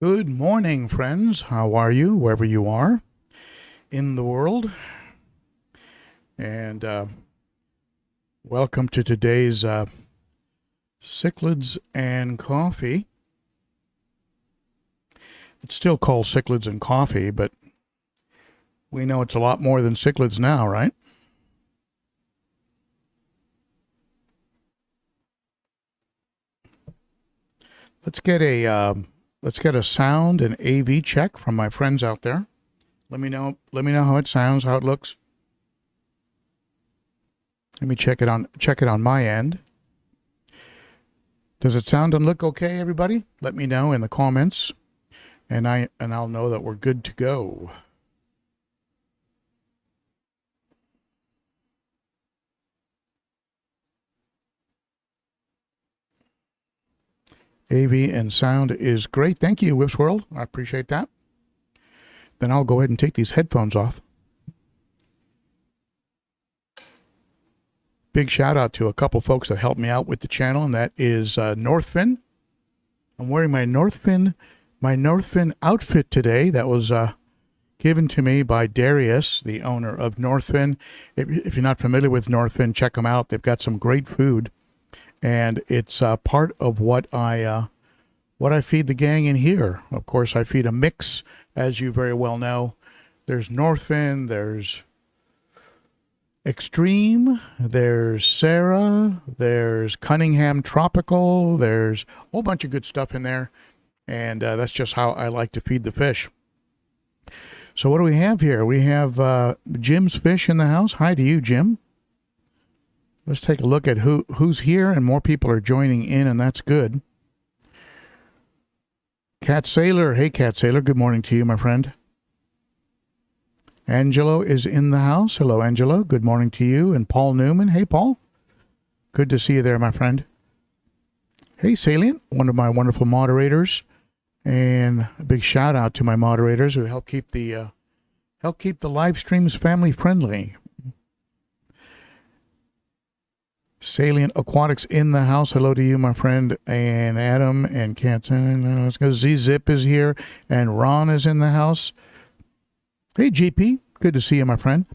Good morning, friends. How are you, wherever you are in the world? And welcome to today's cichlids and coffee. It's still called cichlids and coffee, but we know it's a lot more than cichlids now, right? Let's get a sound and AV check from my friends out there. Let me know how it sounds, how it looks. Let me check it on my end. Does it sound and look okay, everybody? Let me know in the comments, and I'll know that we're good to go. AV and sound is great. Thank you, Whips World. I appreciate that. Then I'll go ahead and take these headphones off. Big shout out to a couple folks that helped me out with the channel, and that is Northfin. I'm wearing my Northfin outfit today. That was given to me by Darius, the owner of Northfin. If you're not familiar with Northfin, check them out. They've got some great food, and it's part of what I feed the gang in here. Of course, I feed a mix, as you very well know. There's Northfin, there's Extreme, there's Sarah, there's Cunningham Tropical, there's a whole bunch of good stuff in there, and that's just how I like to feed the fish. So what do we have here? We have Jim's Fish in the house. Hi to you, Jim. Let's take a look at who's here, and more people are joining in, and that's good. Cat Sailor. Hey, Cat Sailor. Good morning to you, my friend. Angelo is in the house. Hello, Angelo. Good morning to you. And Paul Newman. Hey, Paul. Good to see you there, my friend. Hey, Salient, one of my wonderful moderators. And a big shout out to my moderators who help keep the live streams family friendly. Salient Aquatics in the house. Hello to you, my friend. And Adam and Canton. Let's go. Z-Zip is here. And Ron is in the house. Hey, GP. Good to see you, my friend.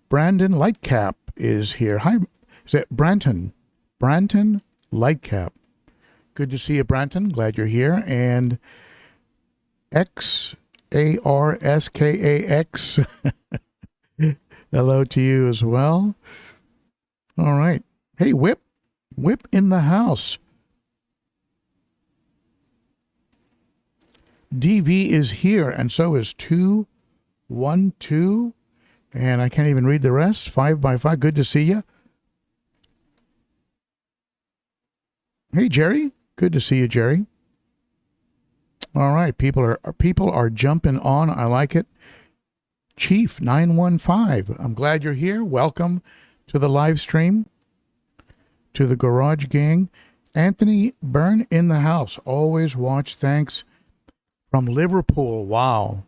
Brandon Lightcap is here. Hi. Is it Branton? Branton Lightcap. Good to see you, Branton. Glad you're here. And XARSKAX. Hello to you as well. All right. Hey, Whip. Whip in the house. DV is here, and so is 212. And I can't even read the rest. 5x5. Good to see you. Hey, Jerry. Good to see you, Jerry. All right. People are jumping on. I like it. Chief 915. I'm glad you're here. Welcome to the live stream, to the Garage Gang. Anthony Byrne in the house. Always watch. Thanks. From Liverpool. Wow.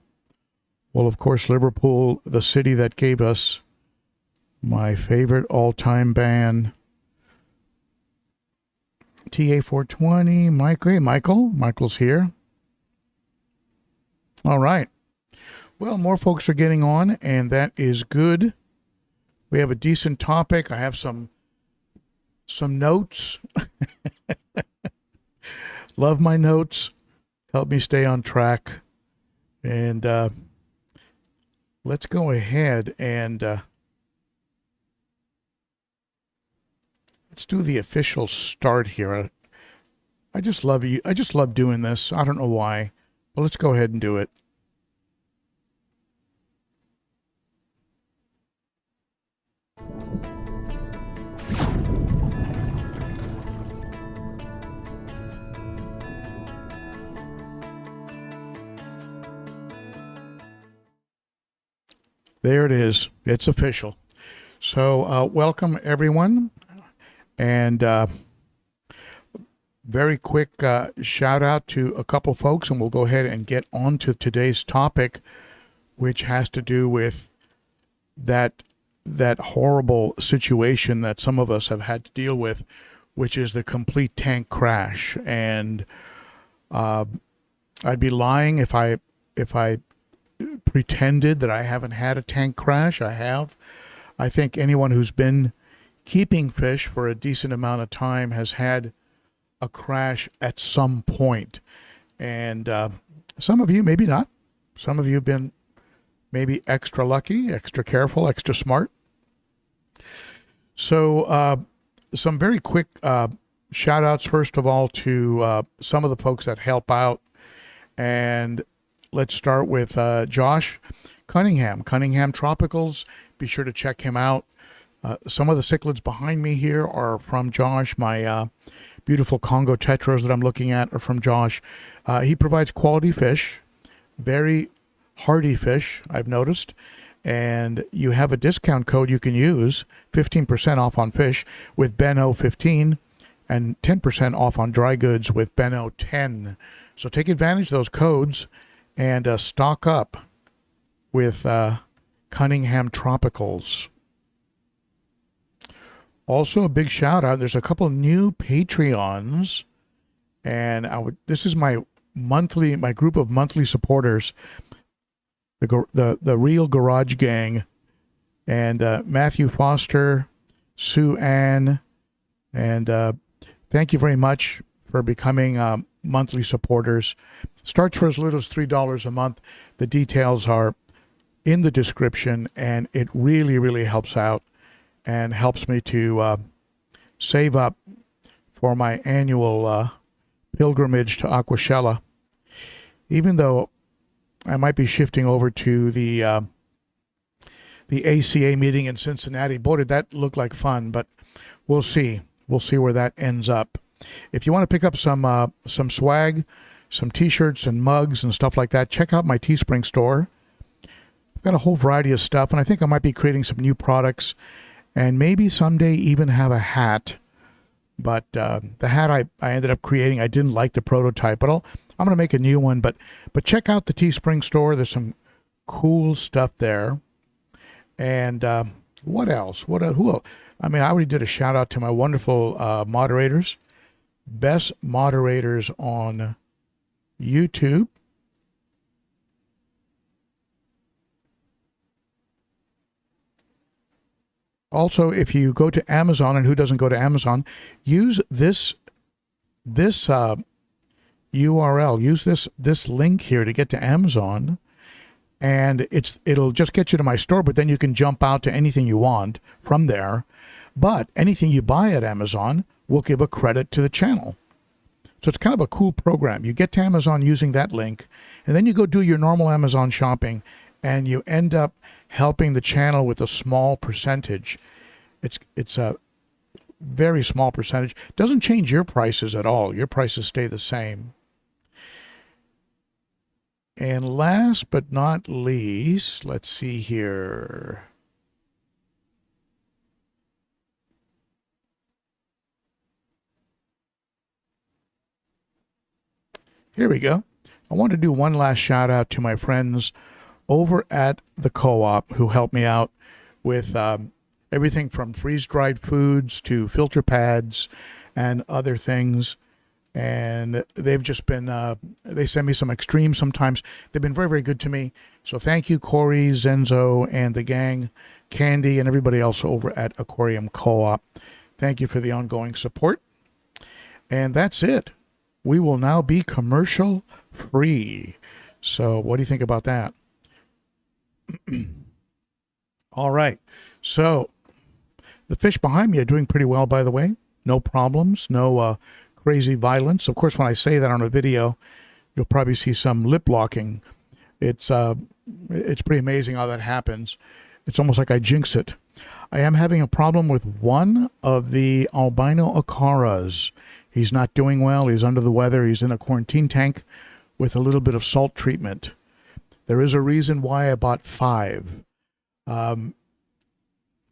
Well, of course, Liverpool, the city that gave us my favorite all-time band, TA420. Michael. Hey, Michael. Michael's here. All right. Well, more folks are getting on, and that is good. We have a decent topic. I have some notes. Love my notes. Help me stay on track. And let's go ahead and let's do the official start here. I just love you. I just love doing this. I don't know why, but let's go ahead and do it. There it is. It's official. So welcome, everyone. And very quick shout out to a couple folks, and we'll go ahead and get on to today's topic, which has to do with that horrible situation that some of us have had to deal with, which is the complete tank crash. And I'd be lying if I pretended that I haven't had a tank crash. I have. I think anyone who's been keeping fish for a decent amount of time has had a crash at some point. And some of you, maybe not. Some of you have been maybe extra lucky, extra careful, extra smart. So some very quick shout outs, first of all, to some of the folks that help out. And let's start with Josh Cunningham Tropicals. Be sure to check him out. Some of the cichlids behind me here are from Josh. My beautiful Congo tetras that I'm looking at are from Josh. He provides quality fish, very hardy fish, I've noticed. And you have a discount code you can use, 15% off on fish with ben.o.15 and 10% off on dry goods with ben.o.10. So take advantage of those codes and stock up with Cunningham Tropicals. Also, a big shout out. There's a couple new Patreons, and this is my group of monthly supporters, the Real Garage Gang, and Matthew Foster, Sue Ann, and thank you very much for becoming monthly supporters. Starts for as little as $3 a month. The details are in the description, and it really, really helps out and helps me to save up for my annual pilgrimage to Aquashella. Even though I might be shifting over to the ACA meeting in Cincinnati. Boy, did that look like fun, but we'll see. We'll see where that ends up. If you want to pick up some swag, some t-shirts and mugs and stuff like that, check out my Teespring store. I've got a whole variety of stuff, and I think I might be creating some new products and maybe someday even have a hat. But the hat I ended up creating, I didn't like the prototype, but I'm going to make a new one. But check out the Teespring store. There's some cool stuff there. And what else? Who else? I mean, I already did a shout out to my wonderful moderators. Best moderators on YouTube. Also, if you go to Amazon, and who doesn't go to Amazon, use this URL. Use this link here to get to Amazon, and it'll just get you to my store. But then you can jump out to anything you want from there. But anything you buy at Amazon will give a credit to the channel. So it's kind of a cool program. You get to Amazon using that link, and then you go do your normal Amazon shopping, and you end up helping the channel with a small percentage. It's a very small percentage. Doesn't change your prices at all. Your prices stay the same. And last but not least, let's see here. Here we go. I want to do one last shout out to my friends over at the co-op who helped me out with everything from freeze-dried foods to filter pads and other things. And they've just been, they send me some extremes sometimes. They've been very, very good to me. So thank you, Corey, Zenzo, and the gang, Candy, and everybody else over at Aquarium Co-op. Thank you for the ongoing support. And that's it. We will now be commercial free. So what do you think about that? All right. So the fish behind me are doing pretty well, by the way. No problems, no crazy violence. Of course, when I say that on a video, you'll probably see some lip locking. It's pretty amazing how that happens. It's almost like I jinx it. I am having a problem with one of the albino acaras. He's not doing well. He's under the weather. He's in a quarantine tank with a little bit of salt treatment. There is a reason why I bought 5. If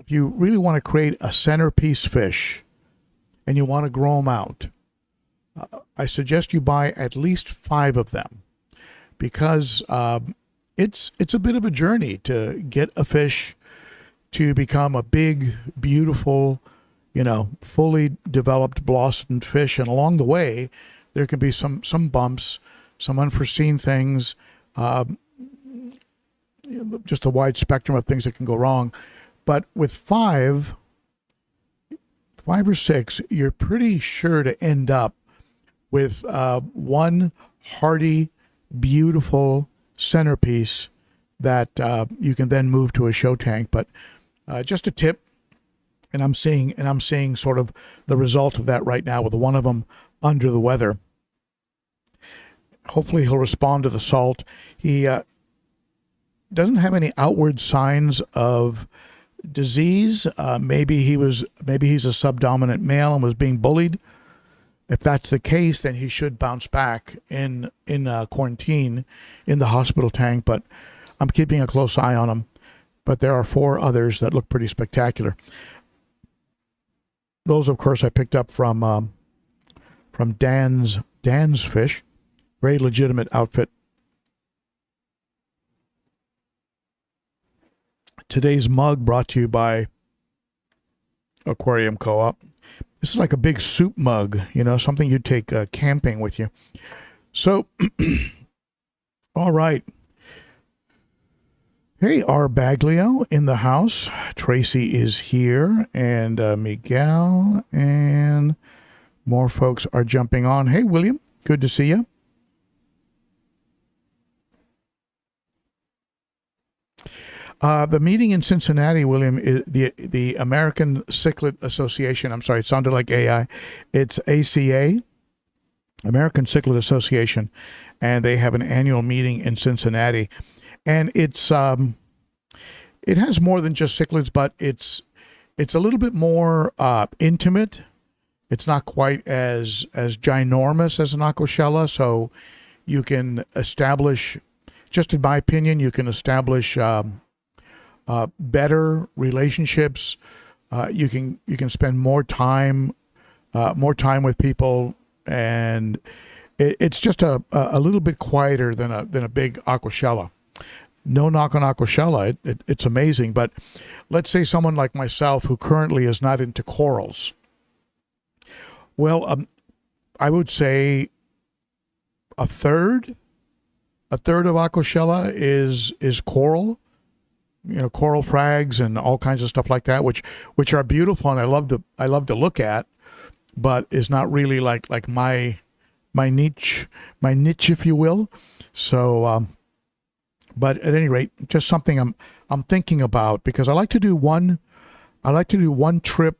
you really want to create a centerpiece fish and you want to grow them out, I suggest you buy at least 5 of them, because it's a bit of a journey to get a fish to become a big, beautiful, fully developed blossomed fish. And along the way, there can be some bumps, some unforeseen things, just a wide spectrum of things that can go wrong. But with 5 or 6, you're pretty sure to end up with one hearty, beautiful centerpiece that you can then move to a show tank. But just a tip, and I'm seeing sort of the result of that right now with one of them under the weather. Hopefully he'll respond to the salt. He doesn't have any outward signs of disease. Maybe he's a subdominant male and was being bullied. If that's the case, then he should bounce back in quarantine in the hospital tank. But I'm keeping a close eye on him. But there are 4 others that look pretty spectacular. Those, of course, I picked up from Dan's Fish. Very legitimate outfit. Today's mug brought to you by Aquarium Co-op. This is like a big soup mug, something you'd take camping with you. So, all right. Hey, our Baglio in the house. Tracy is here, and Miguel, and more folks are jumping on. Hey, William, good to see you. The meeting in Cincinnati, William, is the American Cichlid Association. I'm sorry, it sounded like AI. It's ACA, American Cichlid Association, and they have an annual meeting in Cincinnati. And it has more than just cichlids, but it's a little bit more intimate. It's not quite as ginormous as an aquashella, so you can establish, just in my opinion, you can establish better relationships. You can spend more time with people, and it's just a little bit quieter than a big aquashella. No knock on aquashella, it's amazing. But let's say someone like myself who currently is not into corals. Well, I would say a third of aquashella is coral. Coral frags and all kinds of stuff like that, which are beautiful and I love to look at, but is not really like my niche, if you will. So, but at any rate, just something I'm thinking about, because I like to do one trip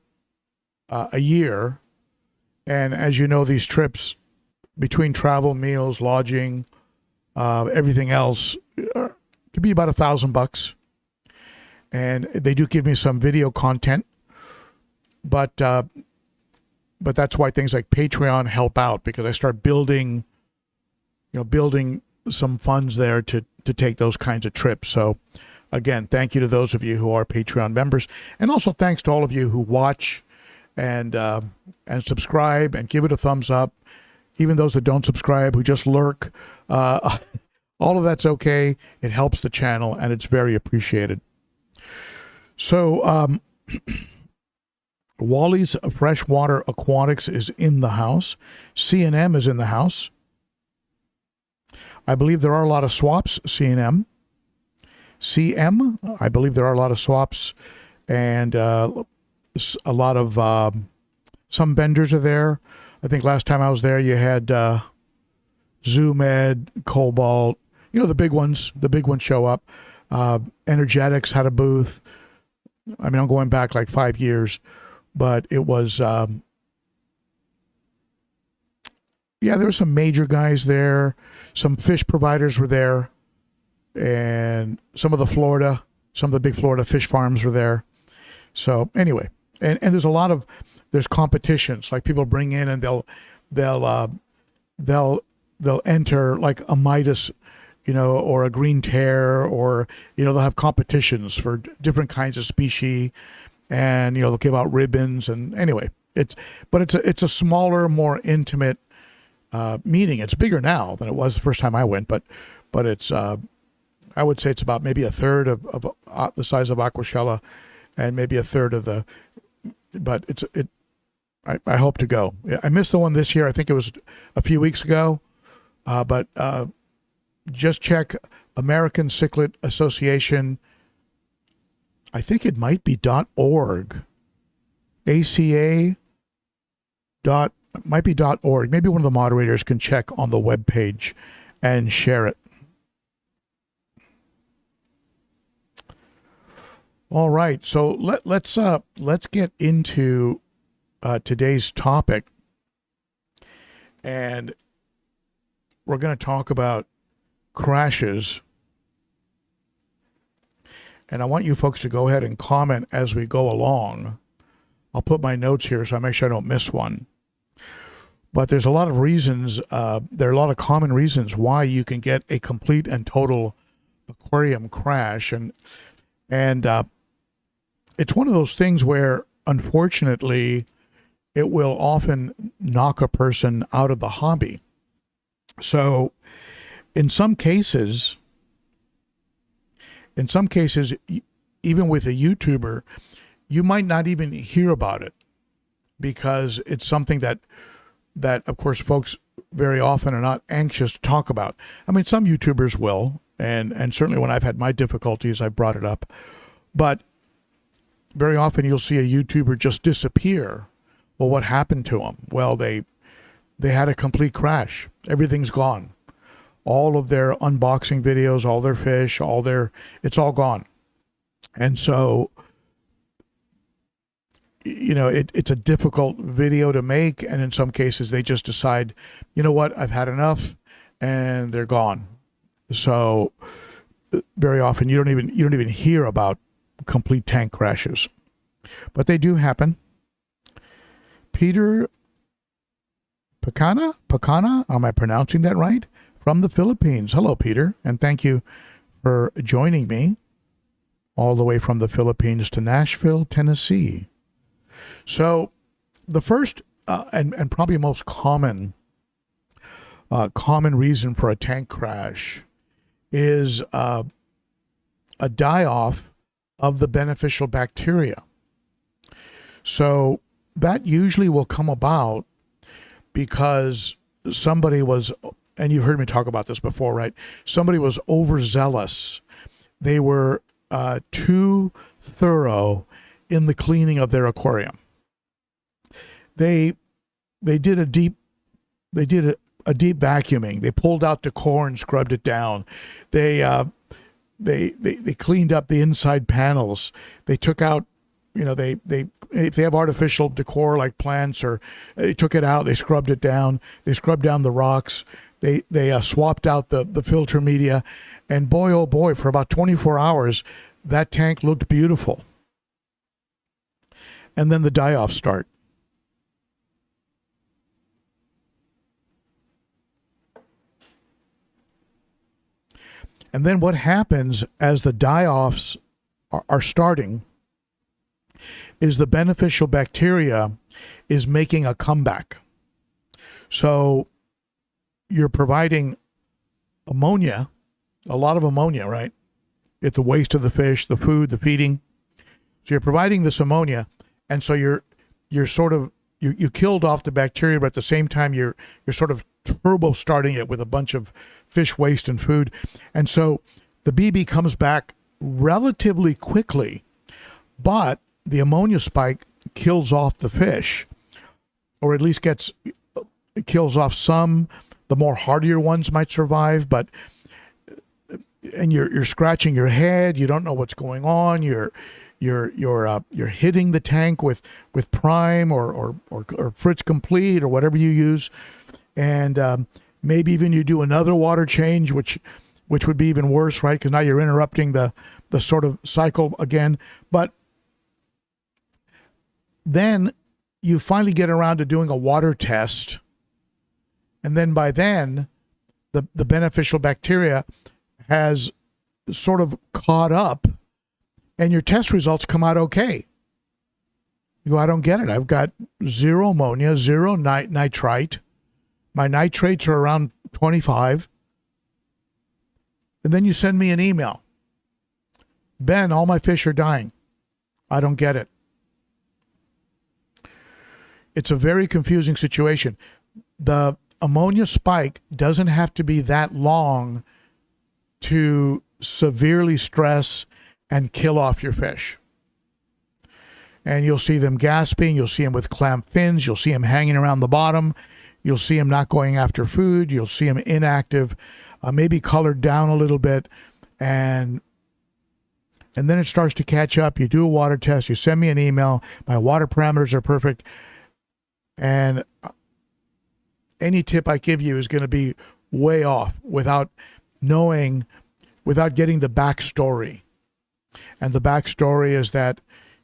a year, and as you know, these trips between travel, meals, lodging, everything else could be about $1,000. And they do give me some video content, but that's why things like Patreon help out, because I start building some funds there to take those kinds of trips. So again, thank you to those of you who are Patreon members, and also thanks to all of you who watch and subscribe and give it a thumbs up. Even those that don't subscribe, who just lurk, all of that's okay. It helps the channel and it's very appreciated. So, Wally's Freshwater Aquatics is in the house. C&M is in the house. I believe there are a lot of swaps, C&M. CM, I believe there are a lot of swaps, and a lot of, some vendors are there. I think last time I was there, you had Zoom Ed, Cobalt, the big ones show up. Energetics had a booth. I mean, I'm going back like 5 years, but it was, there were some major guys there. Some fish providers were there, and some of the big Florida fish farms were there. So anyway, and there's competitions, like people bring in and they'll enter like a Midas, or a green tear, or, they'll have competitions for different kinds of species, and, they'll give out ribbons. And anyway, it's a smaller, more intimate meeting. It's bigger now than it was the first time I went, but it's, I would say it's about maybe a third of the size of Aquashella, and maybe a third of but I hope to go. I missed the one this year. I think it was a few weeks ago. But just check American Cichlid Association. I think it might be .org. ACA might be .org. Maybe one of the moderators can check on the web page and share it. All right, so let's get into today's topic, and we're going to talk about crashes. And I want you folks to go ahead and comment as we go along. I'll put my notes here so I make sure I don't miss one. But there's a lot of reasons, there are a lot of common reasons why you can get a complete and total aquarium crash. And it's one of those things where, unfortunately, it will often knock a person out of the hobby. So in some cases, even with a YouTuber, you might not even hear about it because it's something that of course folks very often are not anxious to talk about. I mean, some YouTubers will, and certainly when I've had my difficulties, I've brought it up. But very often you'll see a YouTuber just disappear. Well, what happened to them? Well, they had a complete crash. Everything's gone. All of their unboxing videos, all their fish, it's all gone. And so, you know, it's a difficult video to make. And in some cases they just decide, you know what, I've had enough, and they're gone. So very often you don't even hear about complete tank crashes, but they do happen. Peter Pacana, am I pronouncing that right? From the Philippines. Hello, Peter, and thank you for joining me all the way from the Philippines to Nashville, Tennessee. So the first and probably most common reason for a tank crash is a die-off of the beneficial bacteria. So that usually will come about because somebody was, and you've heard me talk about this before, right? Somebody was overzealous. They were too thorough in the cleaning of their aquarium. They did a deep vacuuming. They pulled out decor and scrubbed it down. They cleaned up the inside panels. They took out, you know, if they have artificial decor like plants, or they took it out, they scrubbed it down. They scrubbed down the rocks. They swapped out the filter media, and boy, oh boy, for about 24 hours, that tank looked beautiful. And then the die-offs start. And then what happens as the die-offs are starting is the beneficial bacteria is making a comeback. So you're providing ammonia, a lot of ammonia, right? It's the waste of the fish, the food, the feeding. So you're providing this ammonia, and so you're sort of you killed off the bacteria, but at the same time you're sort of turbo starting it with a bunch of fish waste and food. And so the BB comes back relatively quickly, but the ammonia spike kills off the fish, or at least kills off some. The more hardier ones might survive, and you're scratching your head. You don't know what's going on. You're hitting the tank with Prime or Fritz Complete or whatever you use, and maybe even you do another water change, which would be even worse, right? Because now you're interrupting the sort of cycle again. But then you finally get around to doing a water test, and then by then the beneficial bacteria has sort of caught up, and your test results come out okay. You go, I don't get it. I've got zero ammonia, zero nitrite. My nitrates are around 25. And then you send me an email. Ben, all my fish are dying. I don't get it. it's a very confusing situation. The ammonia spike doesn't have to be that long to severely stress and kill off your fish. And you'll see them gasping. You'll see them with clamped fins. You'll see them hanging around the bottom. You'll see them not going after food. You'll see them inactive, maybe colored down a little bit. And then it starts to catch up. You do a water test. You send me an email. My water parameters are perfect. And any tip I give you is going to be way off without getting the backstory. And the backstory is that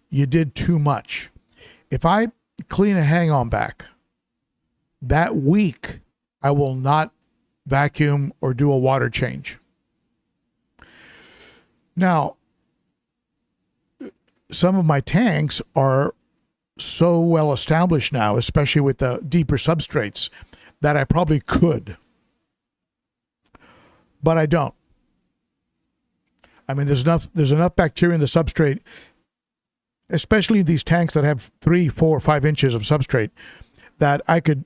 you did too much. If I clean a hang-on back, that week I will not vacuum or do a water change. Now, some of my tanks are so well established now, especially with the deeper substrates, that I probably could. But I don't. I mean, there's enough bacteria in the substrate, especially these tanks that have 3, 4, 5 inches of substrate, that I could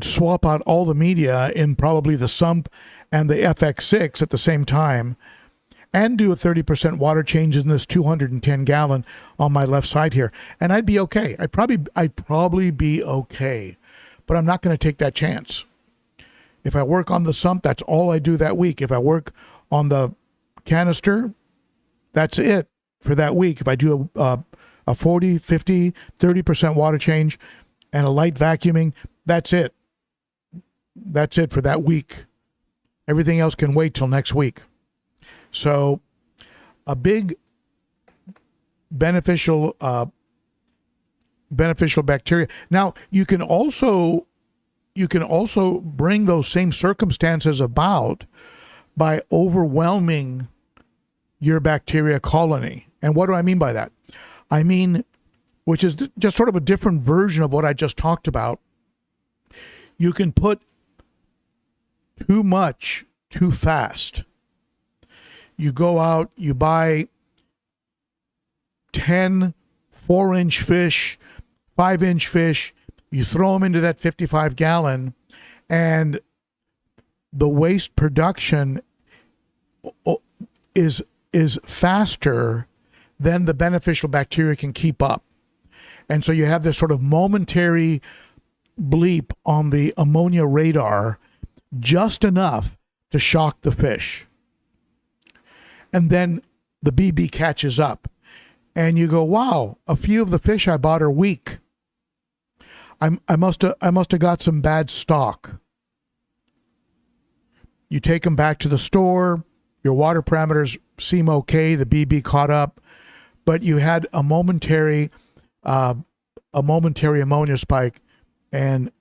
swap out all the media in probably the sump and the FX6 at the same time, and do a 30% water change in this 210 gallon on my left side here, and I'd be okay. I'd probably be okay, but I'm not going to take that chance. If I work on the sump, that's all I do that week. If I work on the canister, that's it for that week. If I do a 40, 50, 30% water change and a light vacuuming, that's it. That's it for that week. Everything else can wait till next week. So a big beneficial bacteria. Now, you can also bring those same circumstances about by overwhelming your bacteria colony. And what do I mean by that? I mean, which is just sort of a different version of what I just talked about. You can put too much too fast. You go out, you buy 10 4-inch fish, 5-inch fish, you throw them into that 55 gallon, and the waste production is faster than the beneficial bacteria can keep up. And so you have this sort of momentary bleep on the ammonia radar, just enough to shock the fish. And then the BB catches up. And you go, wow, a few of the fish I bought are weak. I must have got some bad stock. You take them back to the store, your water parameters seem okay, the BB caught up, but you had a momentary ammonia spike, and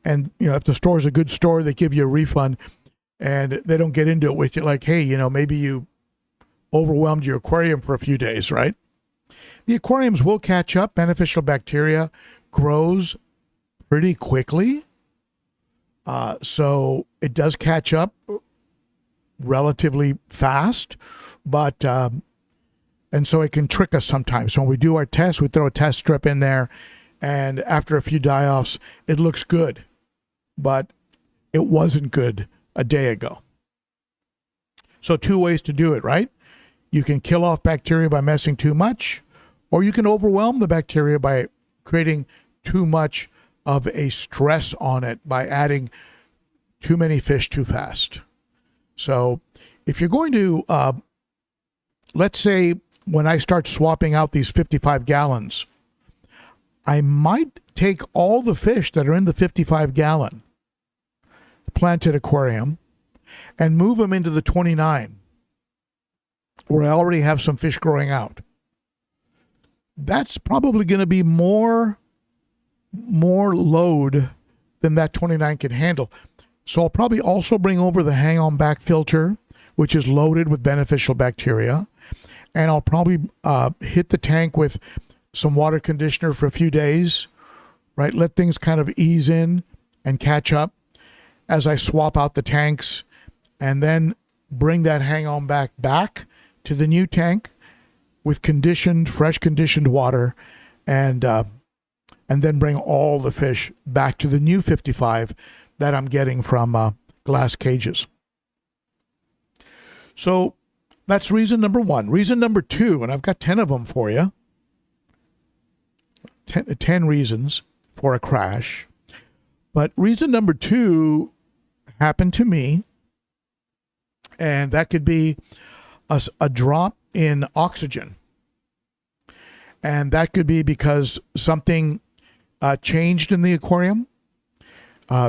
you know, if the store is a good store, they give you a refund, and they don't get into it with you like, hey, you know, maybe you overwhelmed your aquarium for a few days, right? The aquariums will catch up. Beneficial bacteria grows pretty quickly. So it does catch up relatively fast, but and so it can trick us sometimes. So when we do our test, we throw a test strip in there, and after a few die-offs, it looks good, but it wasn't good a day ago. So 2 ways to do it, right? You can kill off bacteria by messing too much, or you can overwhelm the bacteria by creating too much of a stress on it by adding too many fish too fast. So if you're going to, let's say when I start swapping out these 55 gallons, I might take all the fish that are in the 55 gallon planted aquarium and move them into the 29, where I already have some fish growing out. That's probably going to be more load than that 29 can handle. So I'll probably also bring over the hang-on back filter, which is loaded with beneficial bacteria. And I'll probably hit the tank with some water conditioner for a few days, right? Let things kind of ease in and catch up as I swap out the tanks, and then bring that hang-on back to the new tank with fresh conditioned water, and and then bring all the fish back to the new 55 that I'm getting from glass cages. So that's reason number one. Reason number two, and I've got 10 of them for you. 10 reasons for a crash. But reason number two happened to me, and that could be a drop in oxygen. And that could be because something changed in the aquarium.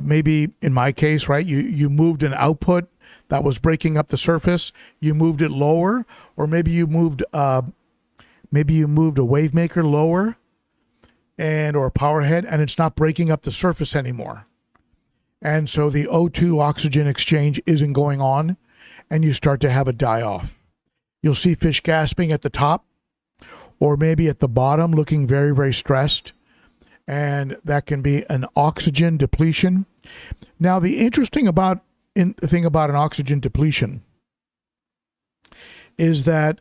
Maybe in my case, right, you moved an output that was breaking up the surface. You moved it lower, or maybe you moved a wave maker lower, or a power head, and it's not breaking up the surface anymore. And so the O2 oxygen exchange isn't going on, and you start to have a die off. You'll see fish gasping at the top, or maybe at the bottom looking very, very stressed. And that can be an oxygen depletion. Now, the interesting thing about an oxygen depletion is that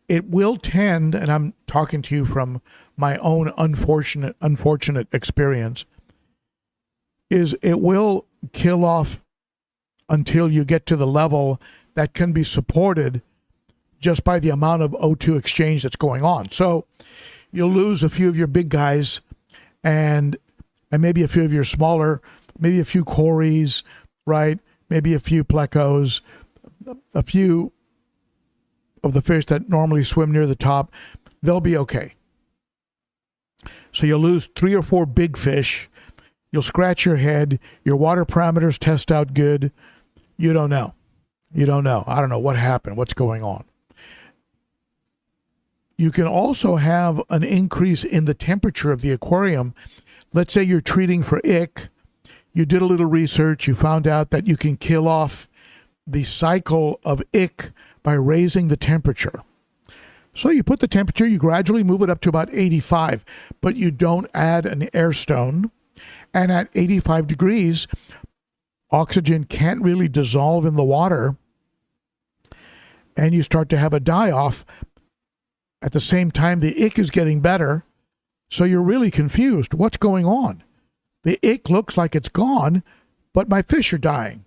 it will tend, and I'm talking to you from my own unfortunate experience, is it will kill off until you get to the level that can be supported just by the amount of O2 exchange that's going on. So you'll lose a few of your big guys and maybe a few of your smaller, maybe a few cories, right? Maybe a few plecos, a few of the fish that normally swim near the top. They'll be okay. So you'll lose 3 or 4 big fish. You'll scratch your head. Your water parameters test out good. You don't know. I don't know what happened, what's going on. You can also have an increase in the temperature of the aquarium. Let's say you're treating for ick. You did a little research. You found out that you can kill off the cycle of ick by raising the temperature. So you put the temperature, you gradually move it up to about 85, but you don't add an air stone. And at 85 degrees, oxygen can't really dissolve in the water, and you start to have a die-off. At the same time, the ick is getting better, so you're really confused. What's going on? The ick looks like it's gone, but my fish are dying.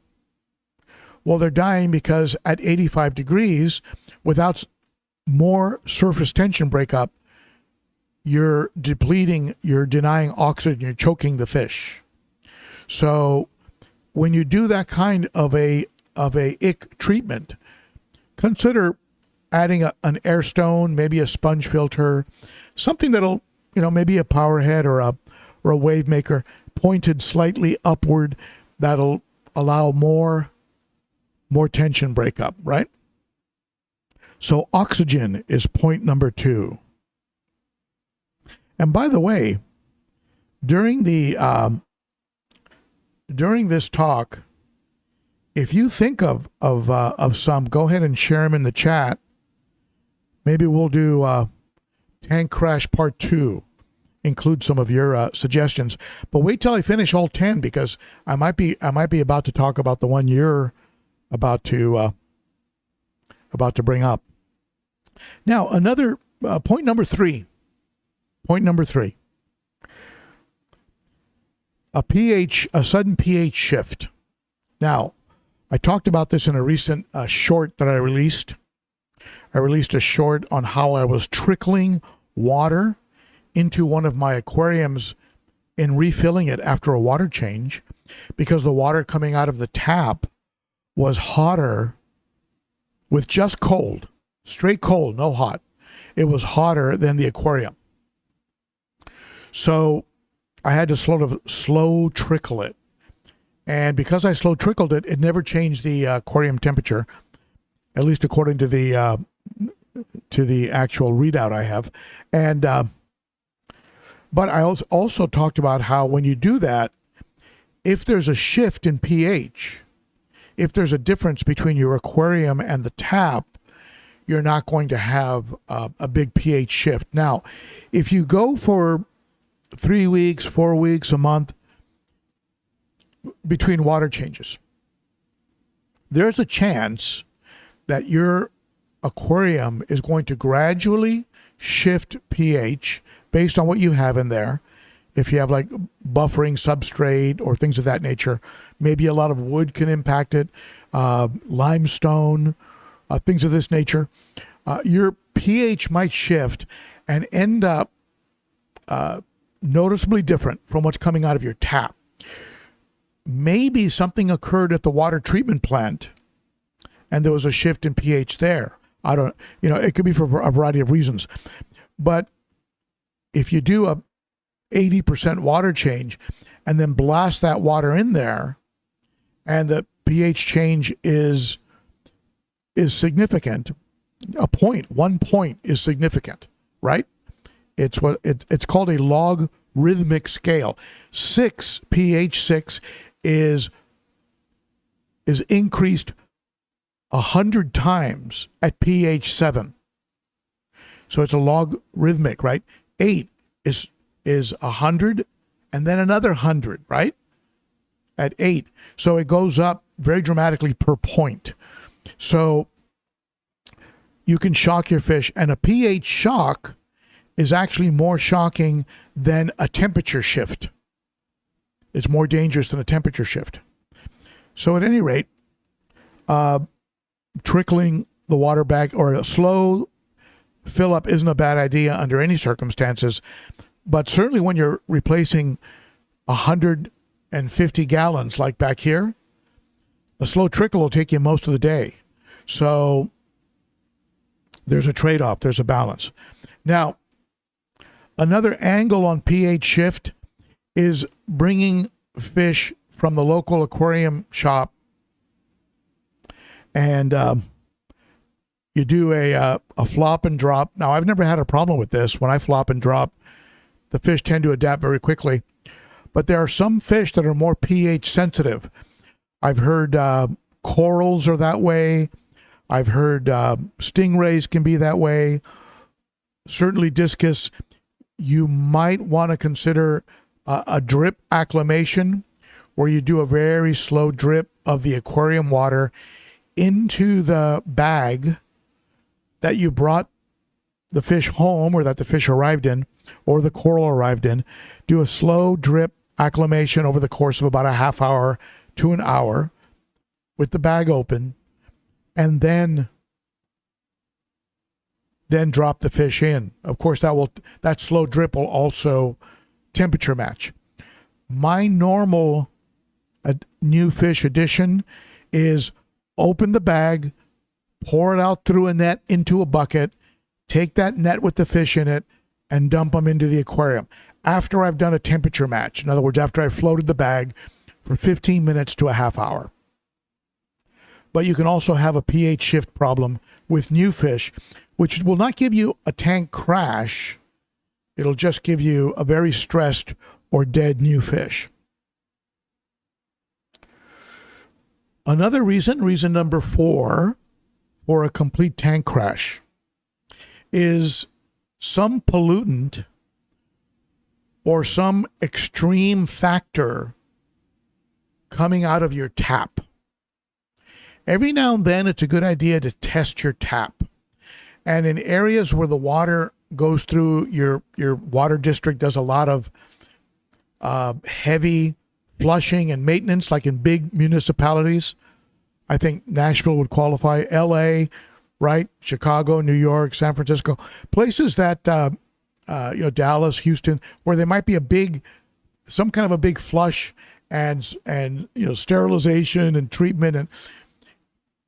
Well, they're dying because at 85 degrees, without more surface tension breakup, you're depleting, you're denying oxygen, you're choking the fish. So when you do that kind of a ick treatment, consider adding an air stone, maybe a sponge filter, something that'll, maybe a power head or a wave maker pointed slightly upward, that'll allow more tension breakup, right? So oxygen is point number 2. And by the way, during this talk, if you think of some, go ahead and share them in the chat. Maybe we'll do Tank Crash Part 2. Include some of your suggestions. But wait till I finish all 10, because I might be about to talk about the one you're about to bring up. Now, another point number 3. Point number 3. A sudden pH shift. Now, I talked about this in a recent short that I released. I released a short on how I was trickling water into one of my aquariums and refilling it after a water change, because the water coming out of the tap was hotter with just cold, straight cold, no hot. It was hotter than the aquarium. So I had to sort of slow trickle it. And because I slow trickled it, it never changed the aquarium temperature, at least according to the actual readout I have. And but I also talked about how when you do that, if there's a shift in pH, if there's a difference between your aquarium and the tap, you're not going to have a big pH shift. Now, if you go for 3 weeks, 4 weeks, a month between water changes, there's a chance that your aquarium is going to gradually shift pH based on what you have in there. if you have like buffering substrate or things of that nature. Maybe a lot of wood can impact it, limestone, things of this nature. Your pH might shift and end up noticeably different from what's coming out of your tap. Maybe something occurred at the water treatment plant and there was a shift in pH there. I don't, it could be for a variety of reasons. But if you do a 80% water change and then blast that water in there and the pH change is significant, 1 point is significant, right? It's called a logarithmic scale. pH 6 is increased 100 times at pH 7. So it's a logarithmic, right? 8 is 100 and then another 100, right? At 8. So it goes up very dramatically per point. So you can shock your fish, and a pH shock is actually more shocking than a temperature shift. It's more dangerous than a temperature shift. So at any rate, trickling the water back or a slow fill up isn't a bad idea under any circumstances, but certainly when you're replacing 150 gallons like back here, a slow trickle will take you most of the day. So there's a trade-off, there's a balance. Now, another angle on pH shift is bringing fish from the local aquarium shop, and you do a flop and drop. Now, I've never had a problem with this. When I flop and drop, the fish tend to adapt very quickly. But there are some fish that are more pH sensitive. I've heard corals are that way. I've heard stingrays can be that way. Certainly discus. You might want to consider a drip acclimation, where you do a very slow drip of the aquarium water into the bag that you brought the fish home, or that the fish arrived in, or the coral arrived in. Do a slow drip acclimation over the course of about a half hour to an hour with the bag open, and then drop the fish in. Of course, that slow drip will also temperature match. My normal new fish addition is open the bag, pour it out through a net into a bucket, take that net with the fish in it, and dump them into the aquarium after I've done a temperature match. In other words, after I've floated the bag for 15 minutes to a half hour. But you can also have a pH shift problem with new fish, which will not give you a tank crash. It'll just give you a very stressed or dead new fish. Another reason number 4 for a complete tank crash is some pollutant or some extreme factor coming out of your tap. Every now and then, it's a good idea to test your tap. And in areas where the water goes through, your water district does a lot of heavy flushing and maintenance, like in big municipalities. I think Nashville would qualify, LA, right? Chicago, New York, San Francisco, places that, Dallas, Houston, where there might be some kind of a big flush and sterilization and treatment. And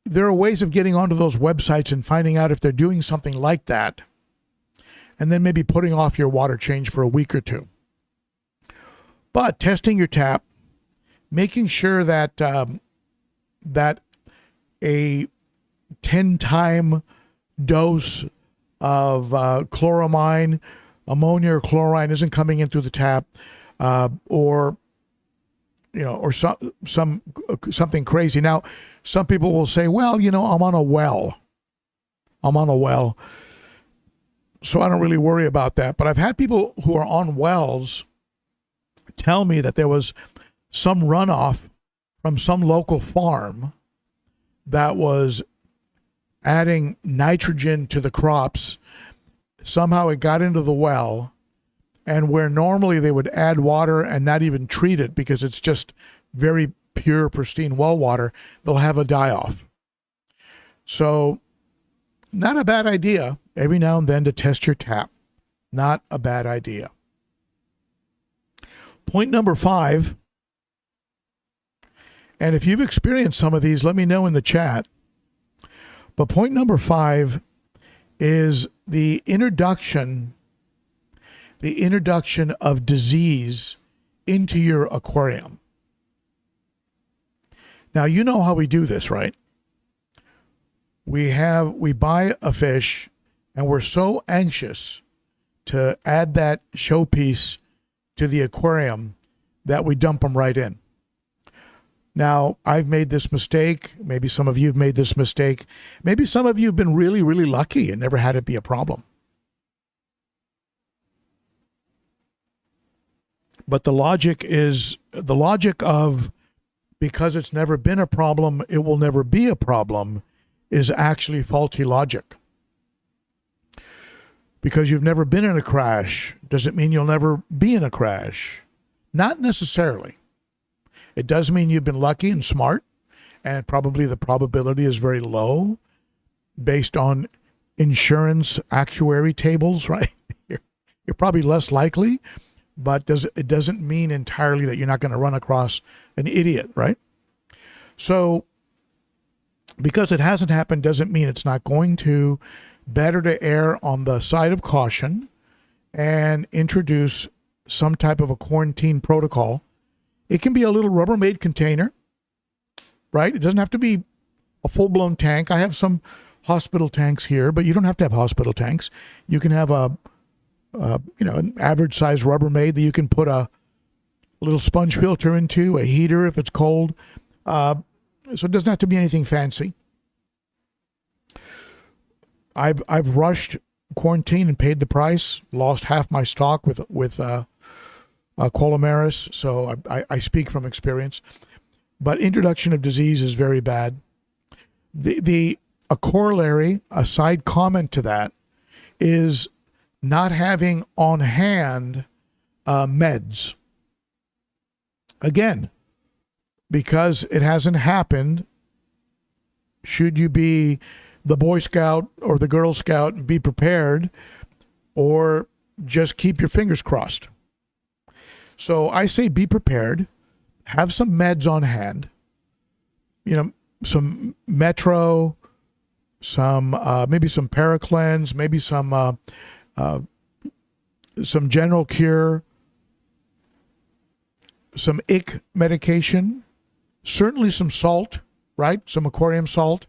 there are ways of getting onto those websites and finding out if they're doing something like that, and then maybe putting off your water change for a week or two. But testing your tap, making sure that that a 10-time dose of chloramine, ammonia or chlorine isn't coming in through the tap, or something crazy. Now, some people will say, well, I'm on a well, so I don't really worry about that. But I've had people who are on wells tell me that there was some runoff from some local farm that was adding nitrogen to the crops. Somehow it got into the well, And where normally they would add water and not even treat it because it's just very pure, pristine well water, they'll have a die-off. So not a bad idea every now and then to test your tap. Not a bad idea. Point number 5, and if you've experienced some of these, let me know in the chat. But point number 5 is the introduction of disease into your aquarium. Now, you know how we do this, right? We buy a fish and we're so anxious to add that showpiece to the aquarium that we dump them right in. Now, I've made this mistake. Maybe some of you have made this mistake. Maybe some of you have been really, really lucky and never had it be a problem. But the logic of because it's never been a problem, it will never be a problem is actually faulty logic. Because you've never been in a crash doesn't mean you'll never be in a crash. Not necessarily. It does mean you've been lucky and smart, and probably the probability is very low based on insurance actuary tables, right? You're probably less likely, but it doesn't mean entirely that you're not going to run across an idiot, right? So because it hasn't happened doesn't mean it's not going to. Better to err on the side of caution and introduce some type of a quarantine protocol. It can be a little Rubbermaid container, right? It doesn't have to be a full-blown tank. I have some hospital tanks here, but you don't have to have hospital tanks. You can have an average size Rubbermaid that you can put a little sponge filter into, a heater if it's cold. So it doesn't have to be anything fancy. I've rushed quarantine and paid the price, lost half my stock with Colomaris, so I speak from experience. But introduction of disease is very bad. A corollary, a side comment to that, is not having on hand meds. Again, because it hasn't happened, should you be the Boy Scout or the Girl Scout and be prepared, or just keep your fingers crossed? So I say be prepared, have some meds on hand, some Metro, maybe some Paraclens, maybe some General Cure, some ick medication, certainly some salt, right? Some aquarium salt.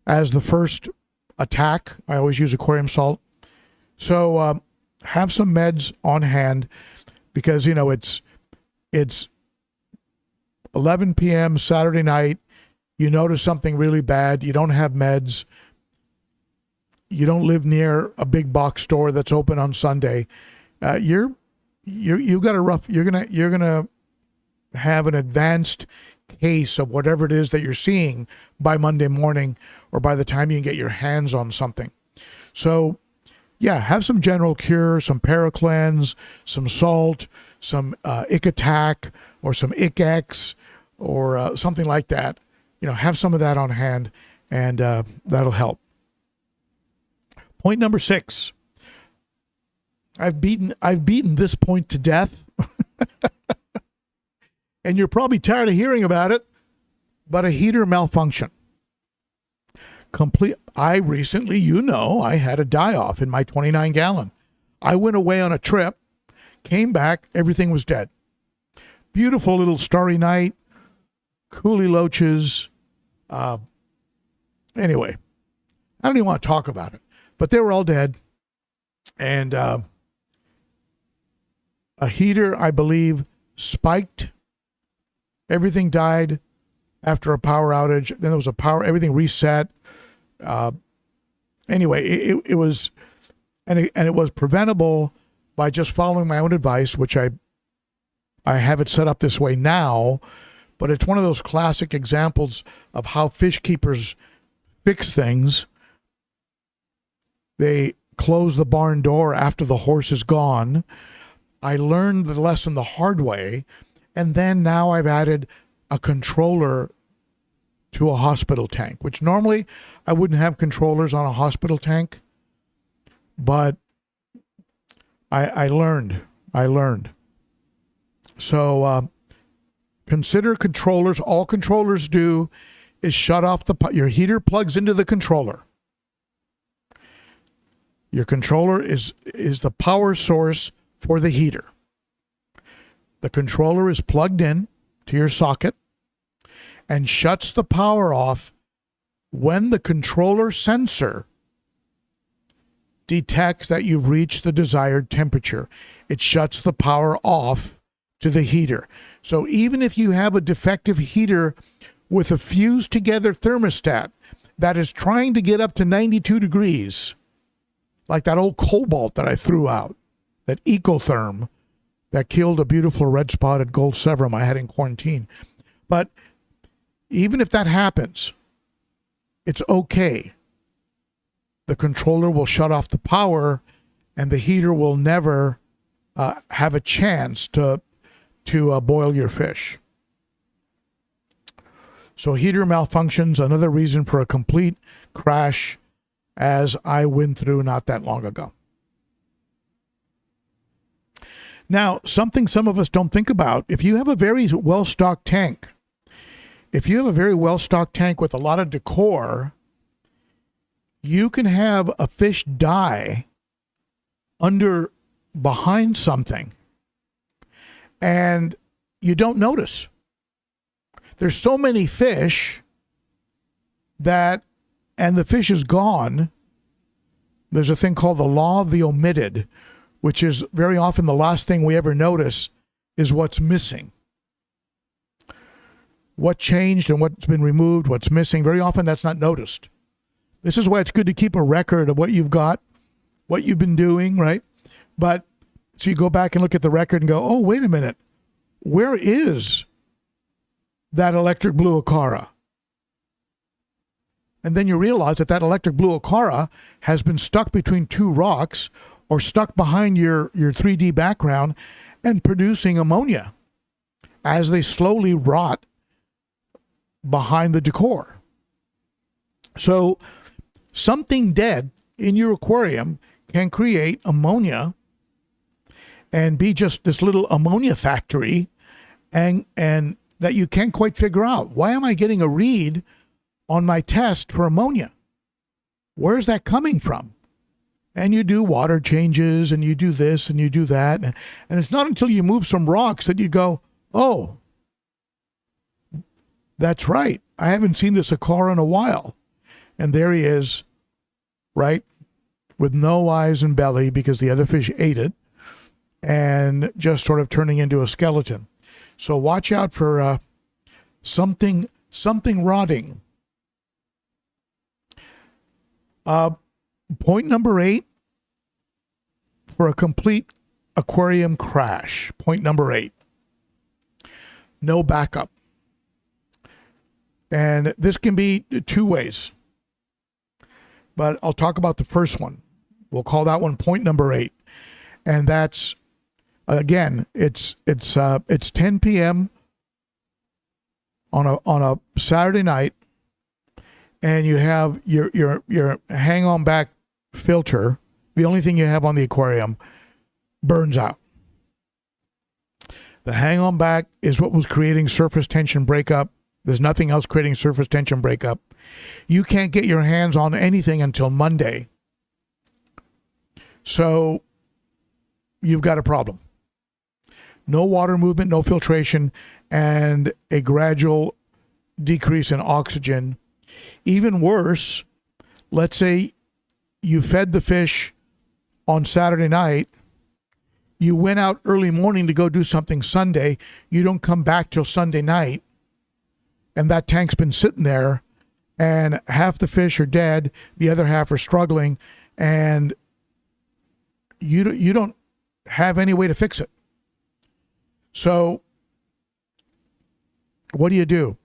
As the first attack, I always use aquarium salt. So have some meds on hand because, it's 11 p.m. Saturday night. You notice something really bad. You don't have meds. You don't live near a big box store that's open on Sunday. You've got a rough. You're gonna have an advanced case of whatever it is that you're seeing by Monday morning or by the time you can get your hands on something. So yeah, have some General Cure, some Paraclens, some salt, some Ick Attack or some Ick X or something like that. Have some of that on hand and that'll help. Point number 6. I've beaten this point to death. And you're probably tired of hearing about it, but a heater malfunction. I recently, I had a die-off in my 29-gallon. I went away on a trip, came back, everything was dead. Beautiful little starry night, coolie loaches. Anyway, I don't even want to talk about it, but they were all dead. And a heater, I believe, spiked. Everything died after a power outage. Then there was everything reset. Anyway, it was, and it was preventable by just following my own advice, which I have it set up this way now, but it's one of those classic examples of how fish keepers fix things. They close the barn door after the horse is gone. I learned the lesson the hard way, and then now I've added a controller to a hospital tank, which normally I wouldn't have controllers on a hospital tank, but I learned. So consider controllers. All controllers do is shut off your heater plugs into the controller. Your controller is the power source for the heater. The controller is plugged in to your socket and shuts the power off when the controller sensor detects that you've reached the desired temperature. It shuts the power off to the heater. So even if you have a defective heater with a fused together thermostat that is trying to get up to 92 degrees, like that old cobalt that I threw out, that Ecotherm that killed a beautiful red-spotted gold severum I had in quarantine. But even if that happens, it's okay. The controller will shut off the power, and the heater will never have a chance to boil your fish. So heater malfunctions, another reason for a complete crash, as I went through not that long ago. Now, something some of us don't think about, if you have a very well-stocked tank, with a lot of decor, you can have a fish die behind something, and you don't notice. There's so many fish and the fish is gone. There's a thing called the law of the omitted, which is very often the last thing we ever notice is what's missing. What changed and what's been removed, what's missing, very often that's not noticed. This is why it's good to keep a record of what you've got, what you've been doing, right? But so you go back and look at the record and go, oh, wait a minute. Where is that electric blue Ochart? And then you realize that electric blue Ochart has been stuck between two rocks or stuck behind your 3D background and producing ammonia as they slowly rot behind the decor. So something dead in your aquarium can create ammonia and be just this little ammonia factory, and that you can't quite figure out. Why am I getting a read on my test for ammonia? Where's that coming from? And you do water changes and you do this and you do that. And it's not until you move some rocks that you go, oh, that's right. I haven't seen this Ochart in a while. And there he is, right? With no eyes and belly because the other fish ate it and just sort of turning into a skeleton. So watch out for something rotting. Point number 8 for a complete aquarium crash. Point number 8. No backup. And this can be two ways. But I'll talk about the first one. We'll call that one point number 8. And that's, again, it's 10 p.m. on a Saturday night, and you have your hang-on back filter, the only thing you have on the aquarium, burns out. The hang-on back is what was creating surface tension breakup. There's nothing else creating surface tension breakup. You can't get your hands on anything until Monday. So you've got a problem. No water movement, no filtration, and a gradual decrease in oxygen. Even worse, let's say you fed the fish on Saturday night, you went out early morning to go do something Sunday, you don't come back till Sunday night, and that tank's been sitting there, and half the fish are dead, the other half are struggling, and you don't have any way to fix it. So what do?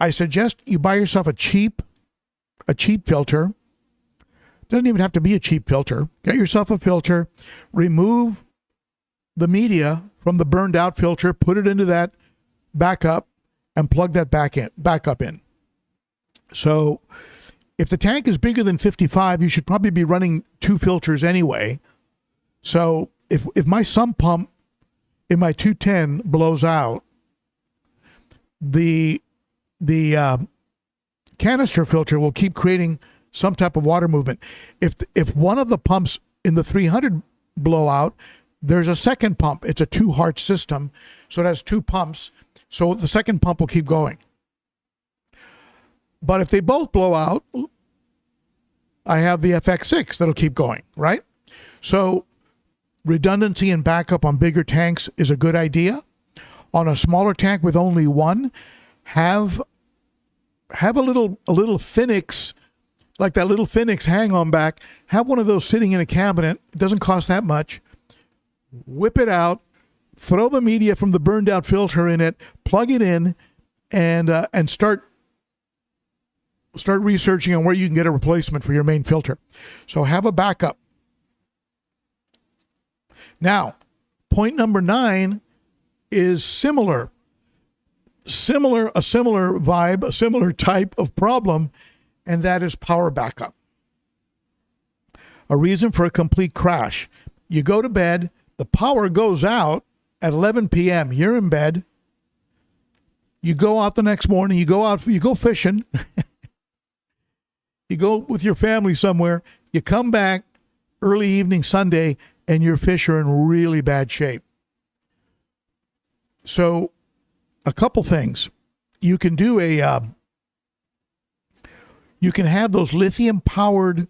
I suggest you buy yourself a cheap filter Doesn't even have to be a cheap filter. Get yourself a filter, remove the media from the burned out filter, put it into that backup, and plug that back up in. So if the tank is bigger than 55, you should probably be running 2 filters anyway. So if my sump pump in my 210 blows out, the canister filter will keep creating some type of water movement. If one of the pumps in the 300 blow out, there's a second pump. It's a 2-heart system, so it has 2 pumps. So the second pump will keep going. But if they both blow out, I have the FX6 that'll keep going, right? So redundancy and backup on bigger tanks is a good idea. On a smaller tank with only one, have a little Phoenix, like that little Phoenix hang-on back. Have one of those sitting in a cabinet. It doesn't cost that much. Whip it out, throw the media from the burned out filter in it, plug it in, and start researching on where you can get a replacement for your main filter. So have a backup. Now, point number 9 is similar vibe, a similar type of problem, and that is power backup. A reason for a complete crash. You go to bed, the power goes out at 11 p.m. You're in bed. You go out the next morning, you go fishing. You go with your family somewhere, you come back early evening Sunday, and your fish are in really bad shape. So a couple things. You can do you can have those lithium powered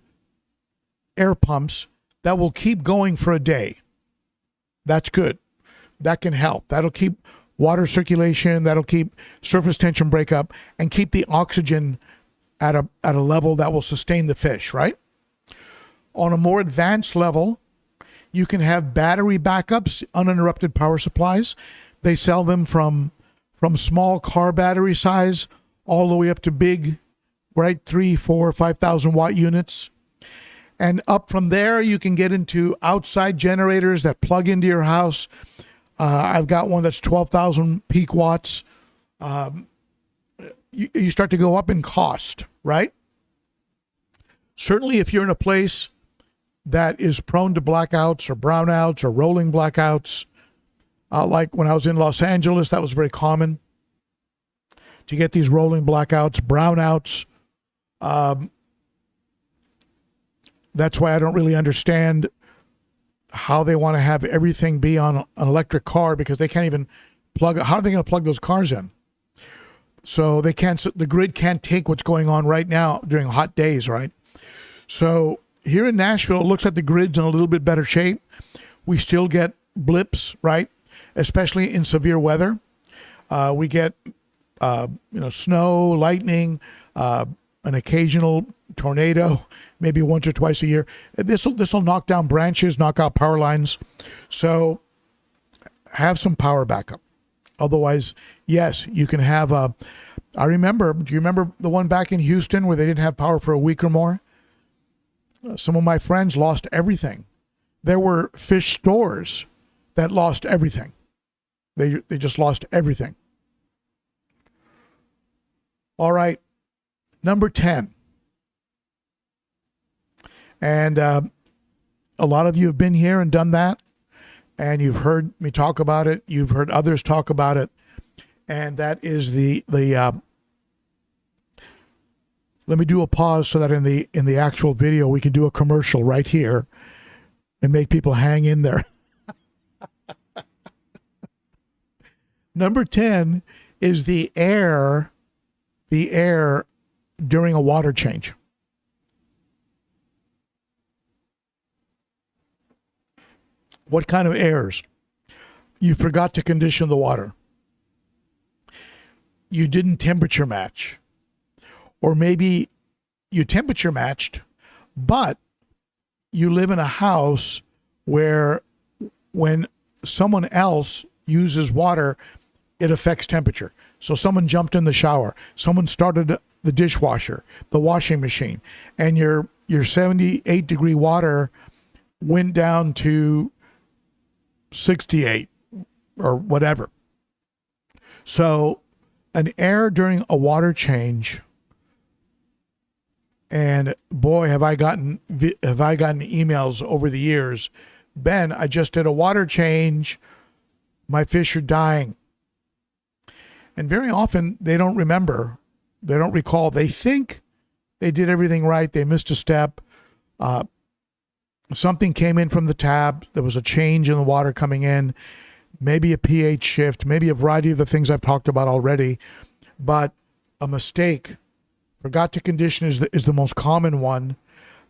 air pumps that will keep going for a day. That's good. That can help. That'll keep water circulation, that'll keep surface tension breakup, and keep the oxygen at a level that will sustain the fish, right? On a more advanced level, you can have battery backups, uninterrupted power supplies. They sell them from small car battery size all the way up to big, right, 3, 4, 5,000 watt units. And up from there, you can get into outside generators that plug into your house. I've got one that's 12,000 peak watts. You start to go up in cost, right? Certainly if you're in a place that is prone to blackouts or brownouts or rolling blackouts, like when I was in Los Angeles, that was very common to get these rolling blackouts, brownouts. That's why I don't really understand how they want to have everything be on an electric car, because they can't even plug it. How are they going to plug those cars in? So they can't, the grid can't take what's going on right now during hot days, right? So here in Nashville, it looks like the grid's in a little bit better shape. We still get blips, right? Especially in severe weather. We get, snow, lightning, an occasional tornado, maybe once or twice a year. This will knock down branches, knock out power lines. So have some power backup. Otherwise, yes, you can have do you remember the one back in Houston where they didn't have power for a week or more? Some of my friends lost everything. There were fish stores that lost everything. They just lost everything. All right, number 10. And a lot of you have been here and done that, and you've heard me talk about it. You've heard others talk about it, and that is the let me do a pause so that in the actual video we can do a commercial right here and make people hang in there. Number 10 is the air during a water change. What kind of airs? You forgot to condition the water. You didn't temperature match. Or maybe you temperature matched, but you live in a house where when someone else uses water, it affects temperature. So someone jumped in the shower, someone started the dishwasher, the washing machine, and your your 78-degree water went down to 68 or whatever. So an error during a water change, and boy, have I gotten emails over the years. Ben, I just did a water change. My fish are dying. And very often they don't remember. They don't recall. They think they did everything right. They missed a step. Something came in from the tap. There was a change in the water coming in. Maybe a pH shift. Maybe a variety of the things I've talked about already. But a mistake. Forgot to condition is the most common one.